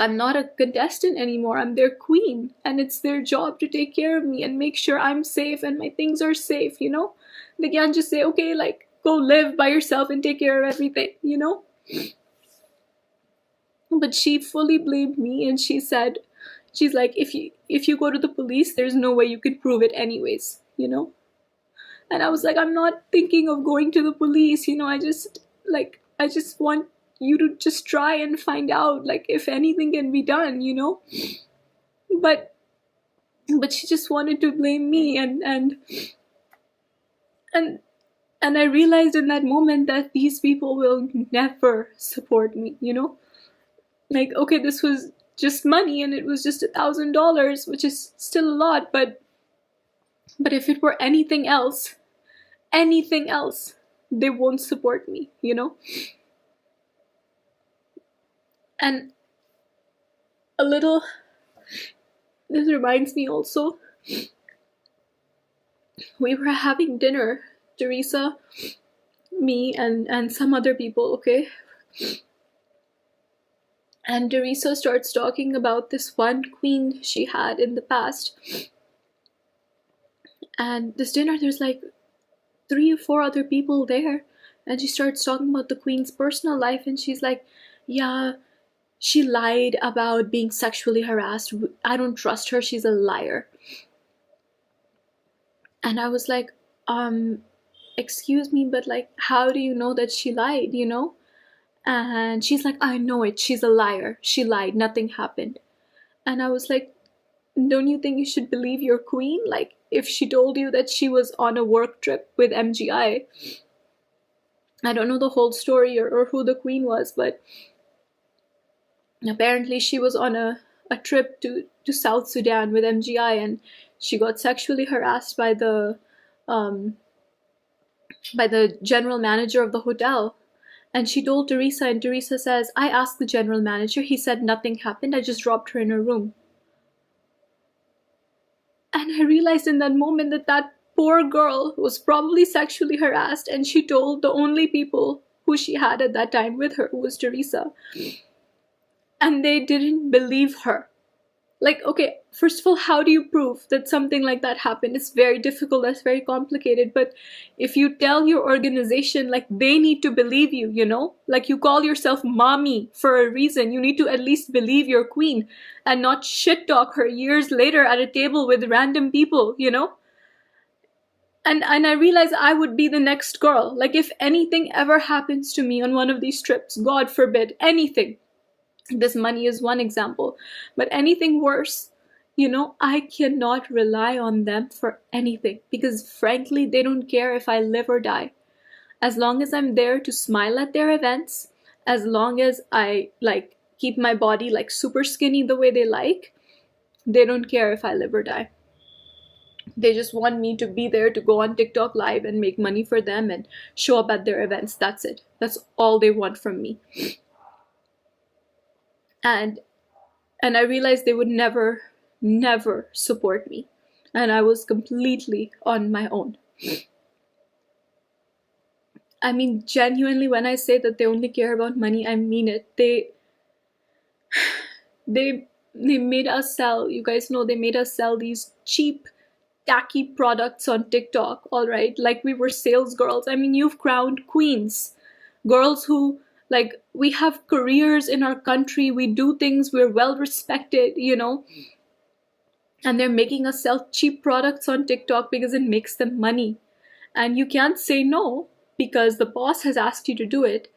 I'm not a contestant anymore. I'm their queen, and it's their job to take care of me and make sure I'm safe and my things are safe, They can't just say, okay, like, go live by yourself and take care of everything, But she fully blamed me, and she's like, if you go to the police, there's no way you can prove it anyways, And I was like, I'm not thinking of going to the police, I just want you to just try and find out, like, if anything can be done, But she just wanted to blame me, and I realized in that moment that these people will never support me, Like, okay, this was just money, and it was just $1,000, which is still a lot, but if it were anything else, they won't support me, And this reminds me also, we were having dinner, Teresa, me, and some other people, okay? And Teresa starts talking about this one queen she had in the past. And this dinner, there's like 3 or 4 other people there. And she starts talking about the queen's personal life. And she's like, yeah, she lied about being sexually harassed. I don't trust her. She's a liar. And I was like, excuse me, but like, how do you know that she lied, And she's like, I know it. She's a liar. She lied. Nothing happened. And I was like, don't you think you should believe your queen? Like, if she told you that she was on a work trip with MGI, I don't know the whole story or who the queen was, but apparently she was on a trip to South Sudan with MGI, and she got sexually harassed by the general manager of the hotel. And she told Teresa, and Teresa says, I asked the general manager. He said nothing happened. I just dropped her in her room. And I realized in that moment that poor girl was probably sexually harassed, and she told the only people who she had at that time with her, who was Teresa. And they didn't believe her. Like, okay, first of all, how do you prove that something like that happened? It's very difficult, that's very complicated. But if you tell your organization, like, they need to believe you, Like, you call yourself mommy for a reason. You need to at least believe your queen and not shit talk her years later at a table with random people, And I realized I would be the next girl. Like, if anything ever happens to me on one of these trips, God forbid, anything. This money is one example, but anything worse, I cannot rely on them for anything, because frankly, they don't care if I live or die. As long as I'm there to smile at their events, as long as I like keep my body like super skinny the way they like, they don't care if I live or die. They just want me to be there to go on TikTok live and make money for them and show up at their events. That's it. That's all they want from me. And I realized they would never support me. And I was completely on my own. I mean, genuinely, when I say that they only care about money, I mean it. They made us sell, you guys know, they made us sell these cheap, tacky products on TikTok, all right? Like we were sales girls. I mean, you've crowned queens. Girls who, like, we have careers in our country, we do things, we're well respected, and they're making us sell cheap products on TikTok because it makes them money. And you can't say no because the boss has asked you to do it.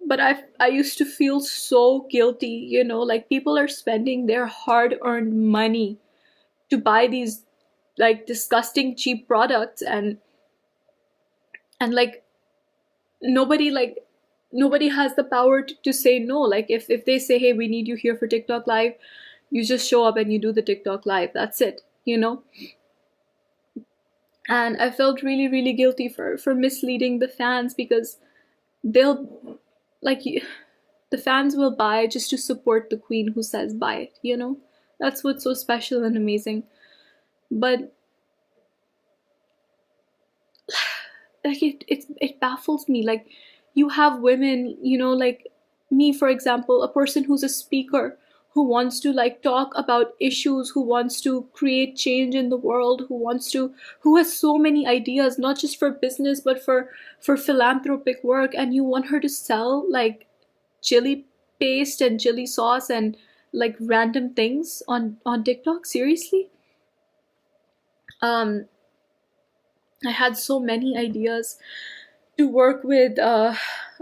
But I used to feel so guilty, like people are spending their hard-earned money to buy these like disgusting cheap products, and like nobody has the power to say no. Like if they say, hey, we need you here for TikTok live, you just show up and you do the TikTok live. That's it. And I felt really, really guilty for misleading the fans, because they'll the fans will buy just to support the queen who says buy it. That's what's so special and amazing. But like it baffles me. Like, you have women, like me, for example, a person who's a speaker, who wants to like talk about issues, who wants to create change in the world, who has so many ideas, not just for business but for philanthropic work, and you want her to sell like chili paste and chili sauce and like random things on TikTok? Seriously? I had so many ideas to work with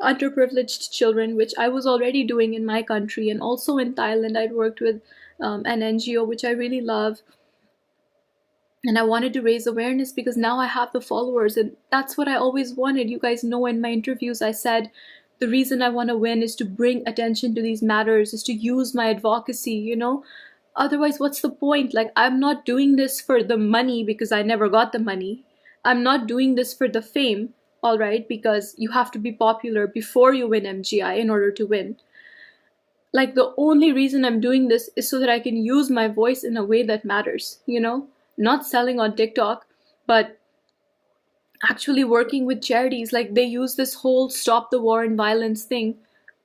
underprivileged children, which I was already doing in my country, and also in Thailand I'd worked with an NGO which I really love. And I wanted to raise awareness because now I have the followers, and that's what I always wanted. You guys know, in my interviews I said the reason I want to win is to bring attention to these matters, is to use my advocacy. Otherwise, what's the point? Like, I'm not doing this for the money because I never got the money. I'm not doing this for the fame, all right, because you have to be popular before you win MGI in order to win. Like, the only reason I'm doing this is so that I can use my voice in a way that matters, not selling on TikTok, but actually working with charities. Like, they use this whole stop the war and violence thing,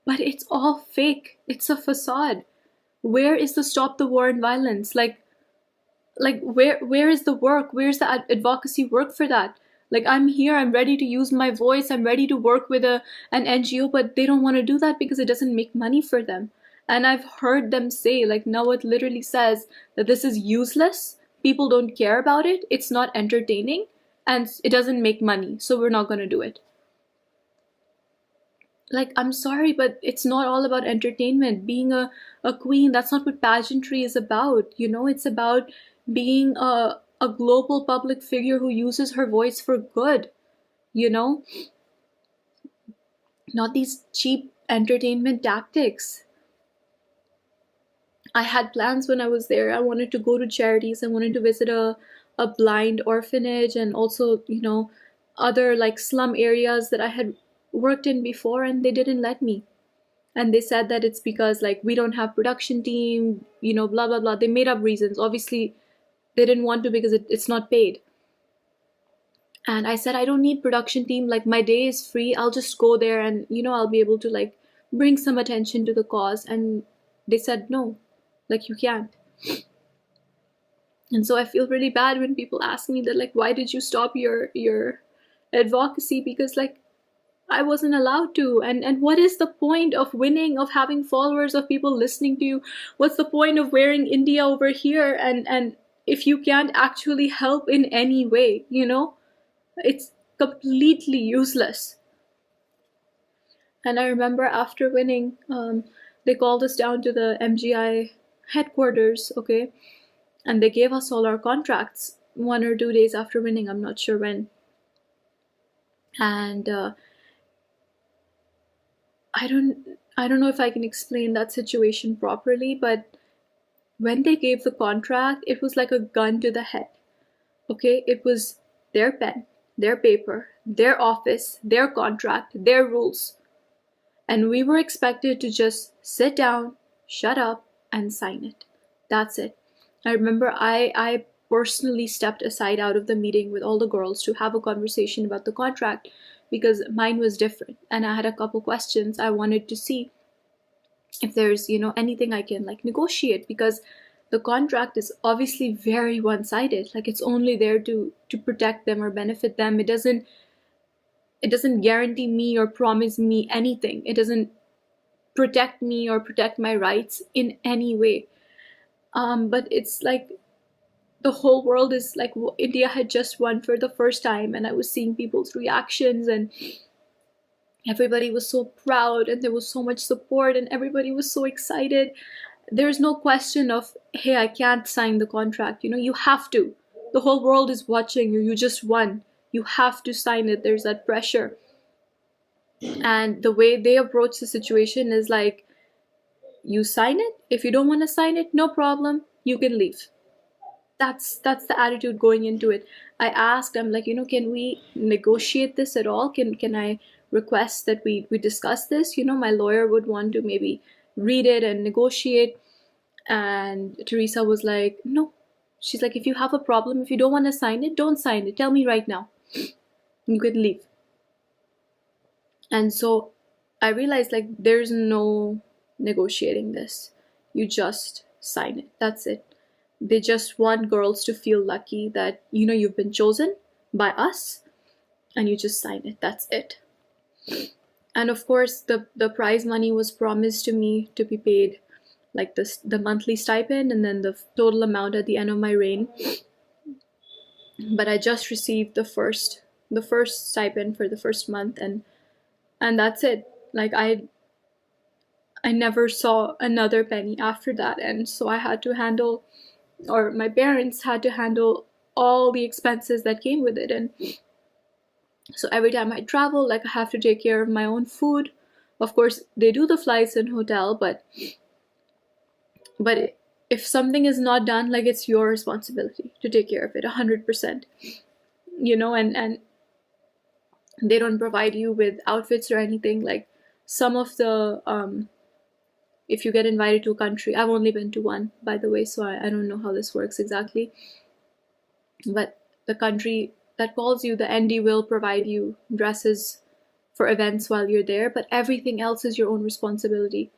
but it's all fake. It's a facade. Where is the stop the war and violence? Like where is the work? Where's the advocacy work for that? Like, I'm here, I'm ready to use my voice, I'm ready to work with an NGO, but they don't want to do that because it doesn't make money for them. And I've heard them say, like, Nawat literally says that this is useless, people don't care about it, it's not entertaining, and it doesn't make money, so we're not going to do it. Like, I'm sorry, but it's not all about entertainment. Being a queen, that's not what pageantry is about. It's about being a global public figure who uses her voice for good. Not these cheap entertainment tactics. I had plans when I was there. I wanted to go to charities. I wanted to visit a blind orphanage, and also, other like slum areas that I had worked in before, and they didn't let me. And they said that it's because like we don't have production team, blah blah blah. They made up reasons. Obviously they didn't want to because it's not paid. And I said, I don't need production team, like my day is free, I'll just go there and I'll be able to like bring some attention to the cause. And they said no, like, you can't. And so I feel really bad when people ask me that, like, why did you stop your advocacy? Because like, I wasn't allowed to. And what is the point of winning, of having followers, of people listening to you? What's the point of wearing India over here and if you can't actually help in any way? It's completely useless. And I remember after winning, they called us down to the MGI headquarters, okay, and they gave us all our contracts 1 or 2 days after winning, I'm not sure when. And I don't know if I can explain that situation properly, but when they gave the contract, it was like a gun to the head. Okay, it was their pen, their paper, their office, their contract, their rules. And we were expected to just sit down, shut up, and sign it. That's it. I remember I personally stepped aside out of the meeting with all the girls to have a conversation about the contract, because mine was different and I had a couple questions. I wanted to see if there's anything I can like negotiate, because the contract is obviously very one-sided. Like, it's only there to protect them or benefit them. It doesn't guarantee me or promise me anything. It doesn't protect me or protect my rights in any way. But it's like the whole world is like India had just won for the first time, and I was seeing people's reactions, and everybody was so proud, and there was so much support, and everybody was so excited. There's no question of, hey, I can't sign the contract. You know, you have to. The whole world is watching you. You just won. You have to sign it. There's that pressure. And the way they approach the situation is like, you sign it. If you don't want to sign it, no problem. You can leave. That's the attitude going into it. I asked, I'm like, can we negotiate this at all? Can I request that we discuss this? My lawyer would want to maybe read it and negotiate. And Teresa was like, no. She's like, if you have a problem, if you don't want to sign it, don't sign it. Tell me right now. You can leave. And so I realized, like, there's no negotiating this. You just sign it. That's it. They just want girls to feel lucky that, you've been chosen by us, and you just sign it. That's it. And of course, the prize money was promised to me to be paid, like the monthly stipend, and then the total amount at the end of my reign. But I just received the first stipend for the first month, and that's it. Like, I never saw another penny after that, and so I had to handle, or my parents had to handle, all the expenses that came with it. And so every time I travel, like, I have to take care of my own food. Of course, they do the flights and hotel, but if something is not done, like, it's your responsibility to take care of it 100%. And they don't provide you with outfits or anything. Like, some of the if you get invited to a country, I've only been to one, by the way, so I don't know how this works exactly. But the country that calls you, the ND, will provide you dresses for events while you're there, but everything else is your own responsibility.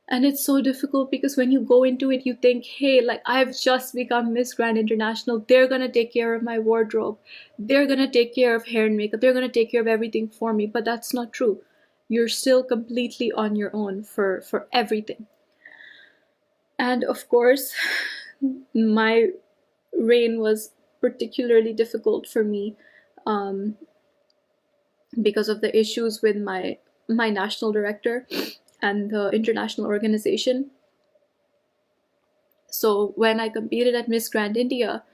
And it's so difficult because when you go into it, you think, hey, like, I've just become Miss Grand International. They're going to take care of my wardrobe. They're going to take care of hair and makeup. They're going to take care of everything for me. But that's not true. You're still completely on your own for everything. And of course, my reign was particularly difficult for me because of the issues with my national director and the international organization. So when I competed at Miss Grand India,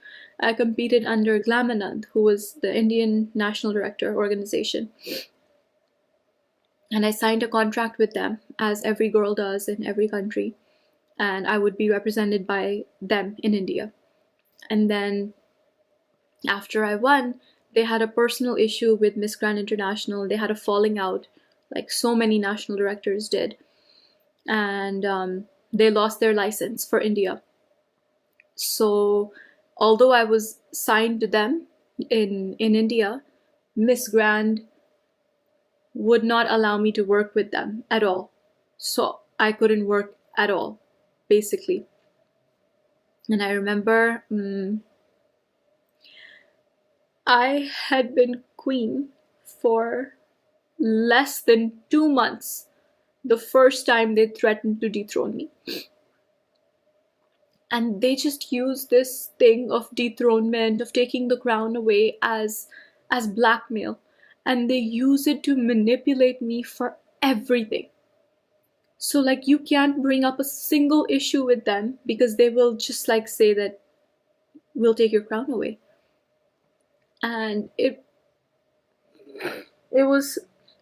I competed under Glamanand, who was the Indian National Director organization. And I signed a contract with them, as every girl does in every country. And I would be represented by them in India. And then after I won, they had a personal issue with Miss Grand International. They had a falling out, like so many national directors did. And they lost their license for India. So although I was signed to them in India, Miss Grand would not allow me to work with them at all. So I couldn't work at all, basically. And I remember I had been queen for less than 2 months the first time they threatened to dethrone me. And they just use this thing of dethronement, of taking the crown away, as blackmail. And they use it to manipulate me for everything. So, like, you can't bring up a single issue with them because they will just, like, say that we'll take your crown away. And it was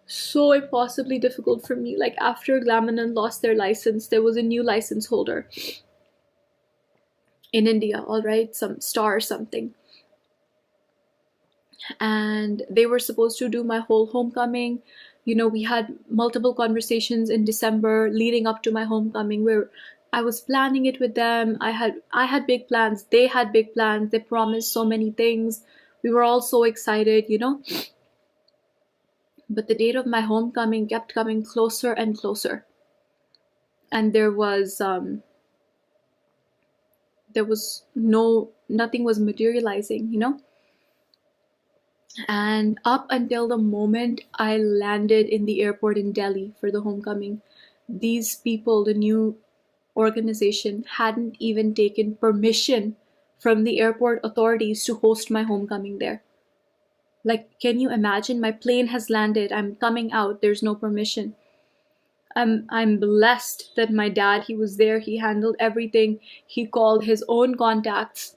so impossibly difficult for me. Like, after Glamanand lost their license, there was a new license holder in India, all right, some star or something. And they were supposed to do my whole homecoming. We had multiple conversations in December leading up to my homecoming where I was planning it with them. I had big plans. They had big plans. They promised so many things. We were all so excited, But the date of my homecoming kept coming closer and closer. And there was nothing was materializing, And up until the moment I landed in the airport in Delhi for the homecoming, these people, the new organization, hadn't even taken permission from the airport authorities to host my homecoming there. Like, can you imagine? My plane has landed, I'm coming out, there's no permission. I'm blessed that my dad, he was there, he handled everything. He called his own contacts,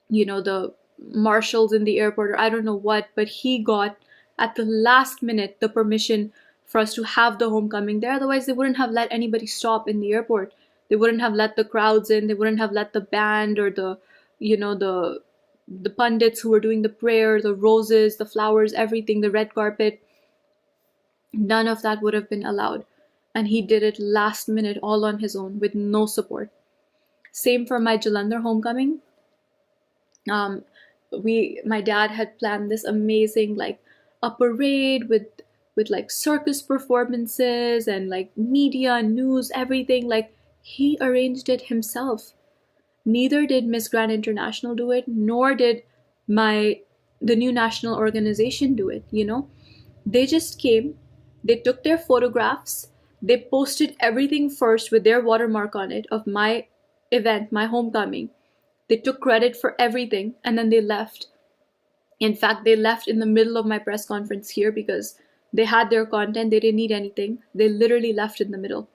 the marshals in the airport, or I don't know what, but he got at the last minute the permission for us to have the homecoming there. Otherwise, they wouldn't have let anybody stop in the airport. They wouldn't have let the crowds in. They wouldn't have let the band or the pundits who were doing the prayer, the roses, the flowers, everything, the red carpet. None of that would have been allowed. And he did it last minute all on his own with no support. Same for my Jalandhar homecoming. My dad had planned this amazing, like, a parade with like circus performances and like media, news, everything. Like, he arranged it himself. Neither did Miss Grand International do it, nor did the new national organization do it. They just came, they took their photographs, they posted everything first with their watermark on it of my event, my homecoming. They took credit for everything, and then they left. In fact, they left in the middle of my press conference here because they had their content. They didn't need anything. They literally left in the middle.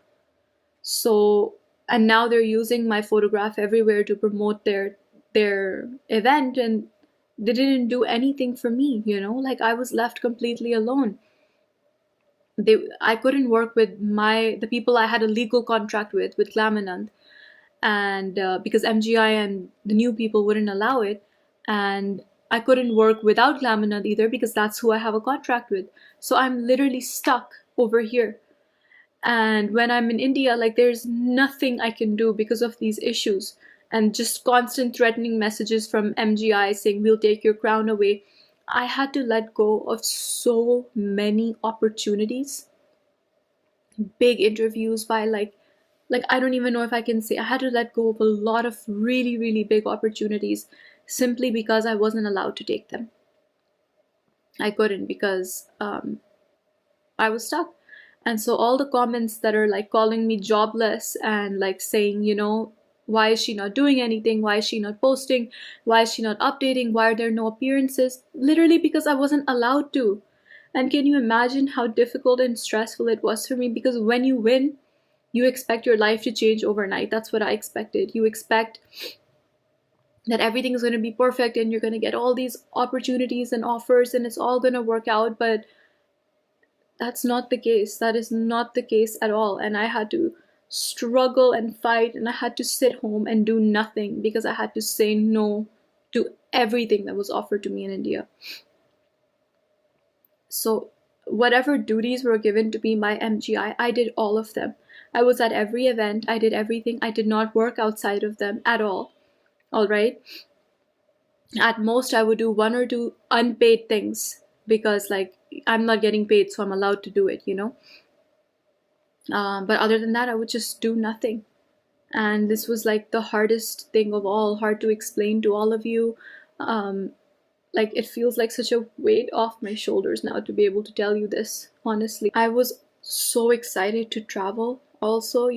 So, and now they're using my photograph everywhere to promote their event, and they didn't do anything for me, like, I was left completely alone. I couldn't work with the people I had a legal contract with Glamanand, and because MGI and the new people wouldn't allow it, and I couldn't work without Glamanand either because that's who I have a contract with. So I'm literally stuck over here. And when I'm in India, like, there's nothing I can do because of these issues, and just constant threatening messages from MGI saying we'll take your crown away. I had to let go of so many opportunities, big interviews by like I don't even know if I can say. I had to let go of a lot of really, really big opportunities simply because I wasn't allowed to take them. I couldn't because I was stuck. And so all the comments that are like calling me jobless and like saying, why is she not doing anything? Why is she not posting? Why is she not updating? Why are there no appearances? Literally because I wasn't allowed to. And can you imagine how difficult and stressful it was for me? Because when you win, you expect your life to change overnight. That's what I expected. You expect that everything is going to be perfect and you're going to get all these opportunities and offers and it's all going to work out. But that's not the case. That is not the case at all. And I had to struggle and fight, and I had to sit home and do nothing because I had to say no to everything that was offered to me in India. So whatever duties were given to me by MGI, I did all of them. I was at every event. I did everything. I did not work outside of them at all. All right. At most, I would do 1 or 2 unpaid things because, like, I'm not getting paid, so I'm allowed to do it, But other than that, I would just do nothing. And this was like the hardest thing of all, hard to explain to all of you. Like, it feels like such a weight off my shoulders now to be able to tell you this, honestly. I was so excited to travel. Also,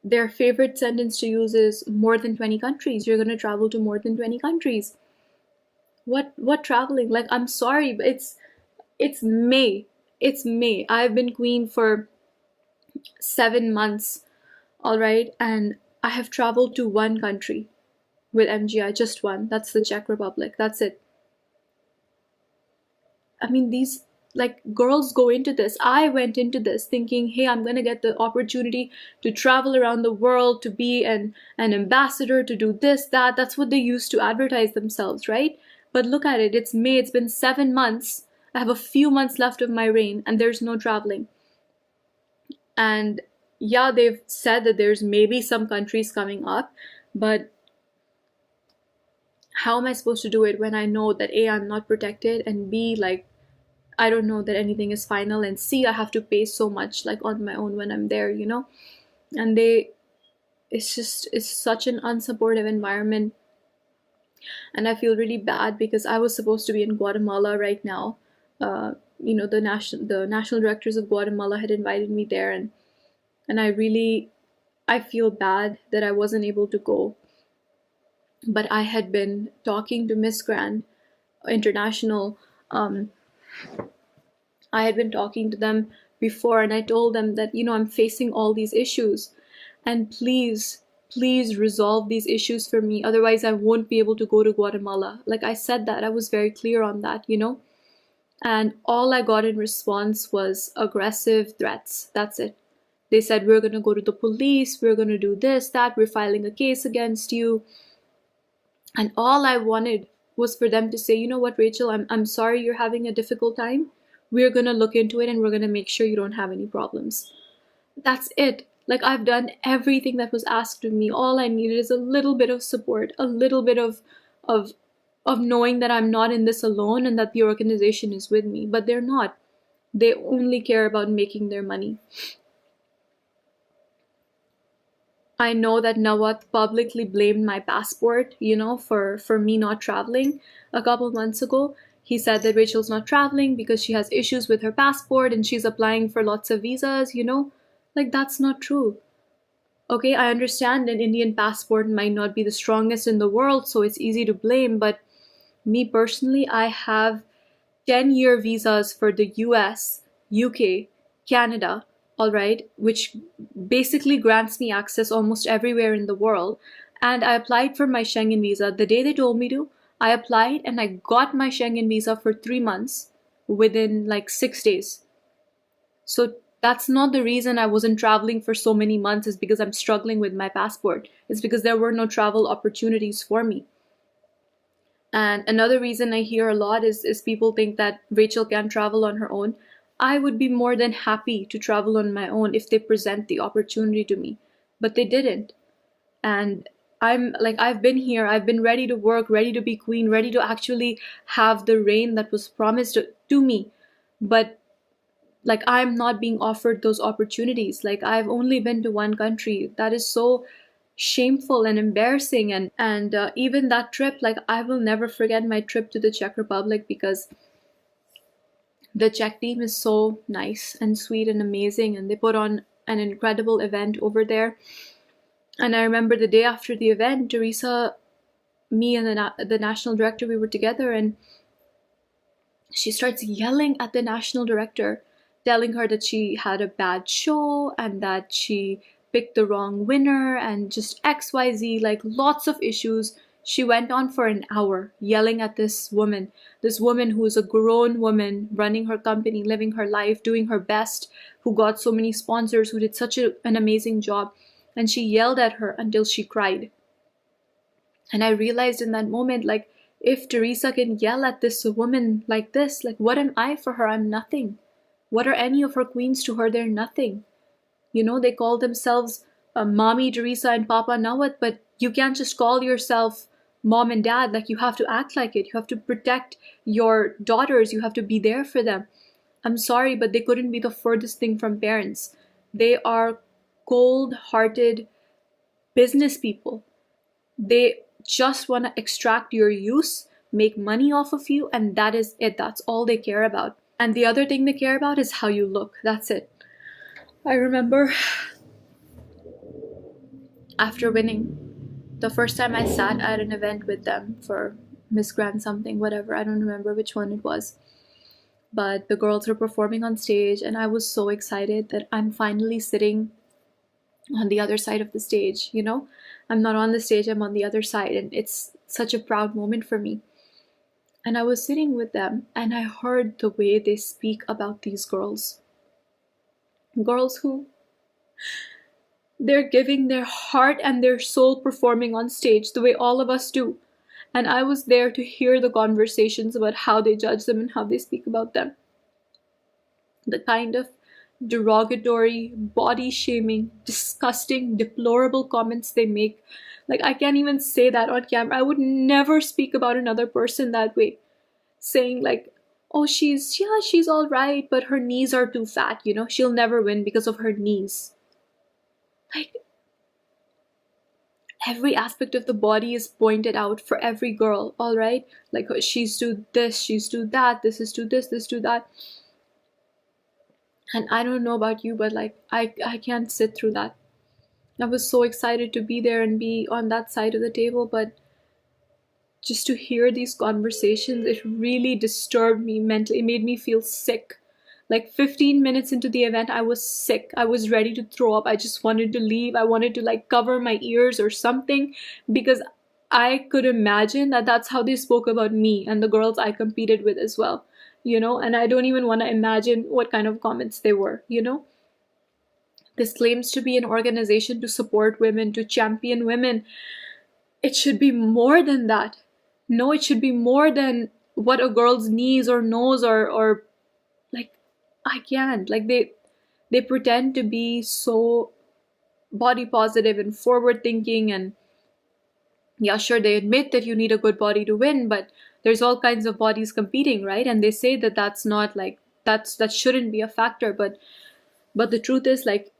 their favorite sentence to use is more than 20 countries. You're going to travel to more than 20 countries. What traveling? Like, I'm sorry, but it's May. It's May. I've been queen for 7 months, all right? And I have traveled to 1 country with MGI, just 1. That's the Czech Republic. That's it. I mean, these, like, girls go into this. I went into this thinking, hey, I'm going to get the opportunity to travel around the world, to be an ambassador, to do this, that. That's what they used to advertise themselves, right? But look at it. It's May. It's been 7 months. I have a few months left of my reign, and there's no traveling. And yeah, they've said that there's maybe some countries coming up, but how am I supposed to do it when I know that A, I'm not protected, and B, like, I don't know that anything is final, and C, I have to pay so much, like, on my own when I'm there, And it's such an unsupportive environment. And I feel really bad because I was supposed to be in Guatemala right now. The national directors of Guatemala had invited me there, and I feel bad that I wasn't able to go. But I had been talking to Miss Grand International. I had been talking to them before, and I told them that, I'm facing all these issues, and please resolve these issues for me. Otherwise, I won't be able to go to Guatemala. Like I said that, I was very clear on that. And all I got in response was aggressive threats. That's it. They said, we're going to go to the police, we're going to do this, that, we're filing a case against you. And all I wanted was for them to say, you know what, Rachel, I'm sorry you're having a difficult time. We're going to look into it and we're going to make sure you don't have any problems. That's it. Like, I've done everything that was asked of me. All I needed is a little bit of support, a little bit of knowing that I'm not in this alone and that the organization is with me. But they're not. They only care about making their money. I know that Nawat publicly blamed my passport, for me not traveling a couple months ago. He said that Rachel's not traveling because she has issues with her passport and she's applying for lots of visas. Like, that's not true. Okay, I understand an Indian passport might not be the strongest in the world, so it's easy to blame, but me personally, I have 10-year visas for the US, UK, Canada, all right, which basically grants me access almost everywhere in the world. And I applied for my Schengen visa the day they told me to. I applied and I got my Schengen visa for 3 months within like 6 days. So that's not the reason I wasn't traveling for so many months, is because I'm struggling with my passport. It's because there were no travel opportunities for me. And another reason I hear a lot is people think that Rachel can't travel on her own. I would be more than happy to travel on my own if they present the opportunity to me. But they didn't. And I've been here, I've been ready to work, ready to be queen, ready to actually have the reign that was promised to me. But like, I'm not being offered those opportunities. Like, I've only been to one country. That is so shameful and embarrassing. And even that trip, like, I will never forget my trip to the Czech Republic, because the Czech team is so nice and sweet and amazing, and they put on an incredible event over there. And I remember the day after the event, Teresa, me and the national director, we were together, and she starts yelling at the national director, telling her that she had a bad show and that she picked the wrong winner and just XYZ, like lots of issues. She went on for an hour yelling at this woman who is a grown woman running her company, living her life, doing her best, who got so many sponsors, who did such an amazing job. And she yelled at her until she cried. And I realized in that moment, like, if Teresa can yell at this woman like this, like, what am I for her? I'm nothing. What are any of her queens to her? They're nothing. They call themselves Mommy Teresa and Papa Nawat, but you can't just call yourself mom and dad. Like, you have to act like it. You have to protect your daughters. You have to be there for them. I'm sorry, but they couldn't be the furthest thing from parents. They are cold-hearted business people. They just want to extract your use, make money off of you, and that is it. That's all they care about. And the other thing they care about is how you look. That's it. I remember after winning, the first time I sat at an event with them for Miss Grand something, whatever, I don't remember which one it was. But the girls were performing on stage, and I was so excited that I'm finally sitting on the other side of the stage, I'm not on the stage, I'm on the other side, and it's such a proud moment for me. And I was sitting with them, and I heard the way they speak about these girls who they're giving their heart and their soul performing on stage the way all of us do. And I was there to hear the conversations about how they judge them and how they speak about them. The kind of derogatory, body shaming, disgusting, deplorable comments they make. Like, I can't even say that on camera. I would never speak about another person that way, saying like, oh, she's all right, but her knees are too fat, she'll never win because of her knees. Like, every aspect of the body is pointed out for every girl, all right? Like, she's to this, she's to that, this is to this to that. And I don't know about you, but like, I can't sit through that. I was so excited to be there and be on that side of the table, but just to hear these conversations, it really disturbed me mentally. It made me feel sick. Like 15 minutes into the event, I was sick. I was ready to throw up. I just wanted to leave. I wanted to like cover my ears or something, because I could imagine that that's how they spoke about me and the girls I competed with as well, and I don't even want to imagine what kind of comments they were. This claims to be an organization to support women, to champion women. It should be more than that. No, it should be more than what a girl's needs or knows, or like, I can't. Like, they pretend to be so body positive and forward thinking, and yeah, sure, they admit that you need a good body to win, but there's all kinds of bodies competing, right? And they say that that's not like that shouldn't be a factor, but the truth is, like,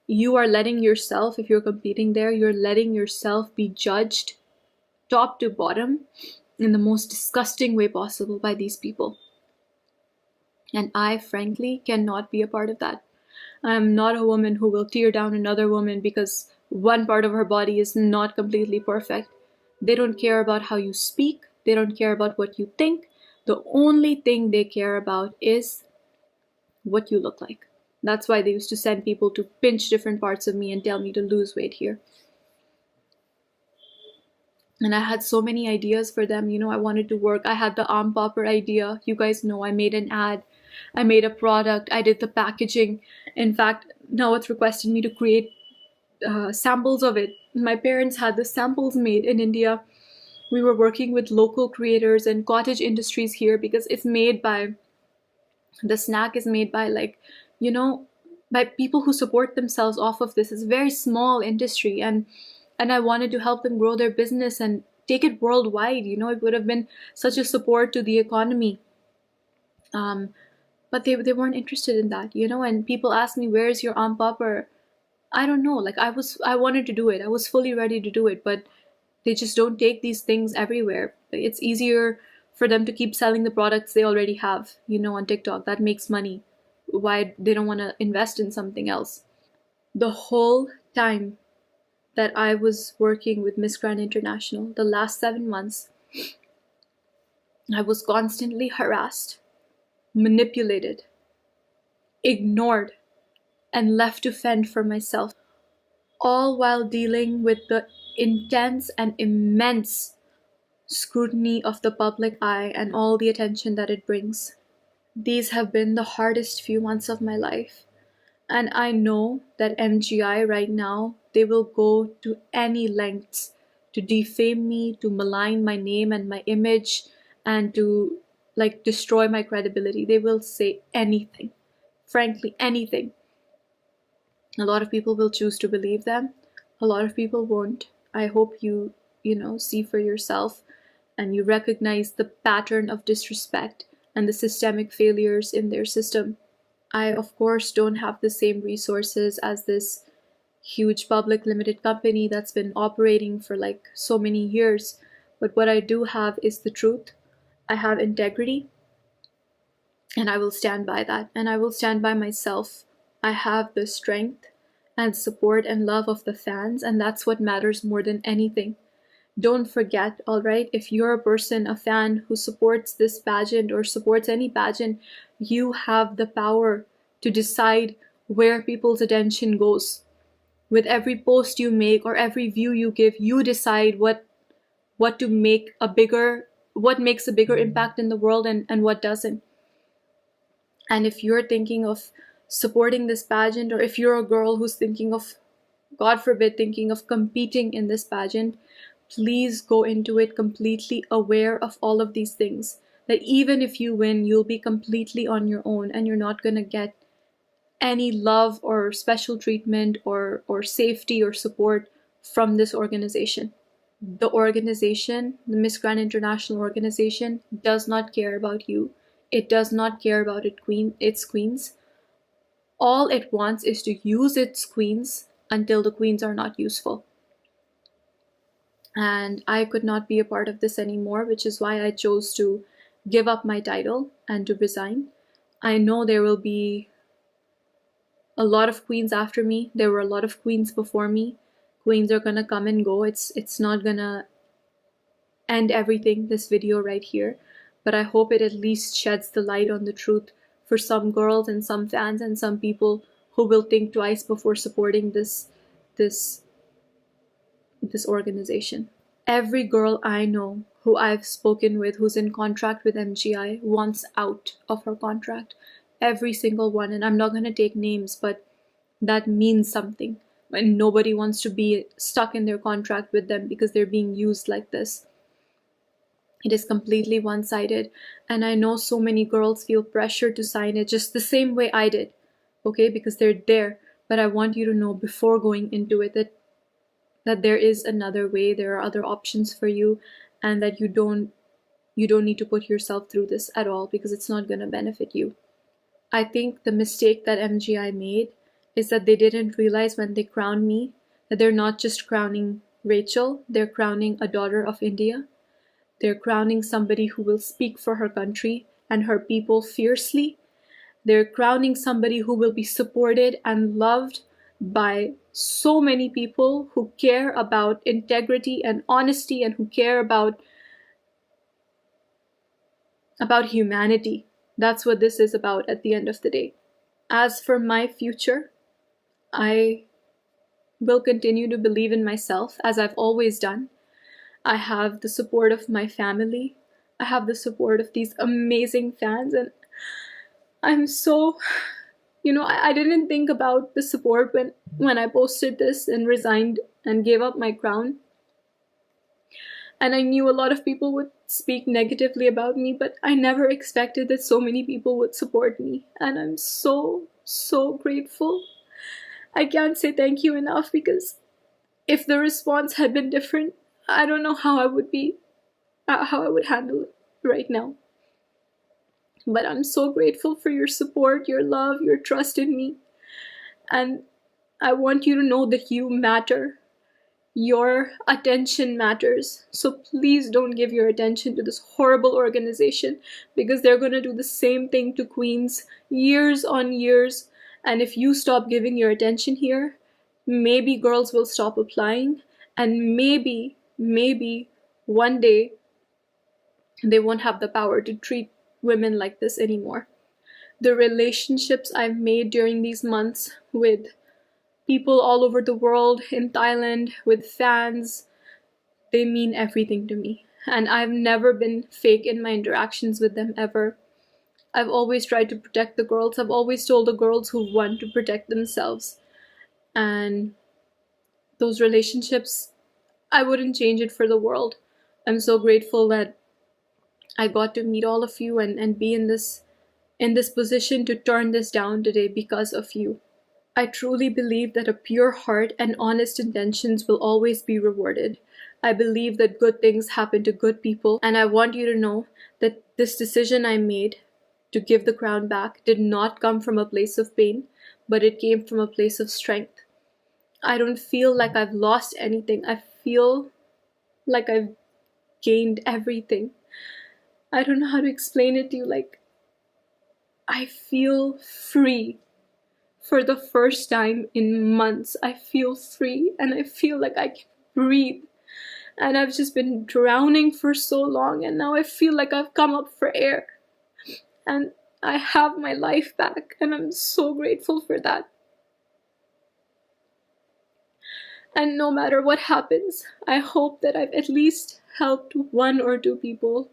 you are letting yourself, if you're competing there, you're letting yourself be judged top to bottom in the most disgusting way possible by these people. And I frankly cannot be a part of that. I'm not a woman who will tear down another woman because one part of her body is not completely perfect. They don't care about how you speak. They don't care about what you think. The only thing they care about is what you look like. That's why they used to send people to pinch different parts of me and tell me to lose weight here. And I had so many ideas for them. I wanted to work. I had the arm popper idea. You guys know I made an ad. I made a product. I did the packaging. In fact, now it's requesting me to create samples of it. My parents had the samples made in India. We were working with local creators and cottage industries here, because the snack is made by by people who support themselves off of this. It's a very small industry, and I wanted to help them grow their business and take it worldwide. It would have been such a support to the economy. But they weren't interested in that, and people asked me, where's your arm popper? I don't know. Like, I wanted to do it. I was fully ready to do it, but they just don't take these things everywhere. It's easier for them to keep selling the products they already have, on TikTok. That makes money. Why they don't want to invest in something else? The whole time that I was working with Miss Grand International, the last 7 months, I was constantly harassed, manipulated, ignored, and left to fend for myself, all while dealing with the intense and immense scrutiny of the public eye and all the attention that it brings. These have been the hardest few months of my life. And I know that MGI right now, they will go to any lengths to defame me, to malign my name and my image, and to destroy my credibility. They will say anything, frankly, anything. A lot of people will choose to believe them. A lot of people won't. I hope you see for yourself and you recognize the pattern of disrespect and the systemic failures in their system. I, of course, don't have the same resources as this huge public limited company that's been operating for so many years. But what I do have is the truth. I have integrity, and I will stand by that. And I will stand by myself. I have the strength and support and love of the fans, and that's what matters more than anything. Don't forget, all right? If you're a person, a fan who supports this pageant or supports any pageant, you have the power to decide where people's attention goes. With every post you make or every view you give, you decide what makes a bigger impact in the world and what doesn't. And if you're thinking of supporting this pageant, or if you're a girl who's thinking of, God forbid, thinking of competing in this pageant, please go into it completely aware of all of these things. That even if you win, you'll be completely on your own and you're not going to get any love or special treatment or safety or support from this organization. The organization, the Miss Grand International organization, does not care about you. It does not care about its queens. All it wants is to use its queens until the queens are not useful. And I could not be a part of this anymore, which is why I chose to give up my title and to resign. I know there will be a lot of queens after me. There were a lot of queens before me. Queens are gonna come and go. It's not gonna end everything, this video right here, but I hope it at least sheds the light on the truth for some girls and some fans and some people who will think twice before supporting this organization. Every girl I know who I've spoken with who's in contract with MGI wants out of her contract. Every single one. And I'm not going to take names, but that means something. And nobody wants to be stuck in their contract with them because they're being used like this. It is completely one-sided. And I know so many girls feel pressure to sign it just the same way I did. Okay, because they're there. But I want you to know before going into it that there is another way, there are other options for you, and that you don't need to put yourself through this at all because it's not going to benefit you. I think the mistake that MGI made is that they didn't realize when they crowned me that they're not just crowning Rachel, they're crowning a daughter of India. They're crowning somebody who will speak for her country and her people fiercely. They're crowning somebody who will be supported and loved by so many people who care about integrity and honesty and who care about humanity. That's what this is about at the end of the day. As for my future, I will continue to believe in myself as I've always done. I have the support of my family. I have the support of these amazing fans, and I'm so, I didn't think about the support when I posted this and resigned and gave up my crown. And I knew a lot of people would speak negatively about me, but I never expected that so many people would support me. And I'm so, so grateful. I can't say thank you enough, because if the response had been different, I don't know how I would handle it right now. But I'm so grateful for your support, your love, your trust in me. And I want you to know that you matter. Your attention matters. So please don't give your attention to this horrible organization, because they're going to do the same thing to queens years on years. And if you stop giving your attention here, maybe girls will stop applying, and maybe one day they won't have the power to treat women like this anymore. The relationships I've made during these months with people all over the world, in Thailand, with fans, they mean everything to me. And I've never been fake in my interactions with them ever. I've always tried to protect the girls. I've always told the girls who want to protect themselves. And those relationships, I wouldn't change it for the world. I'm so grateful that I got to meet all of you and be in this position to turn this down today because of you. I truly believe that a pure heart and honest intentions will always be rewarded. I believe that good things happen to good people, and I want you to know that this decision I made to give the crown back did not come from a place of pain, but it came from a place of strength. I don't feel like I've lost anything. I feel like I've gained everything. I don't know how to explain it to you. Like, I feel free. For the first time in months, I feel free, and I feel like I can breathe. And I've just been drowning for so long, and now I feel like I've come up for air. And I have my life back, and I'm so grateful for that. And no matter what happens, I hope that I've at least helped one or two people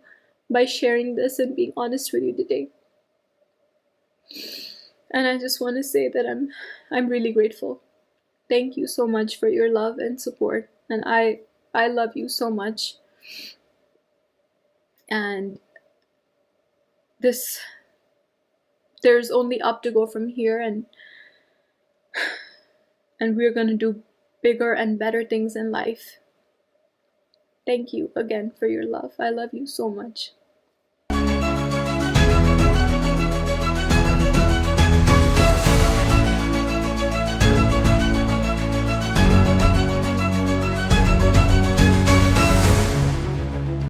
by sharing this and being honest with you today. And I just want to say that I'm really grateful. Thank you so much for your love and support. And I love you so much. And there's only up to go from here, and we're going to do bigger and better things in life. Thank you again for your love. I love you so much.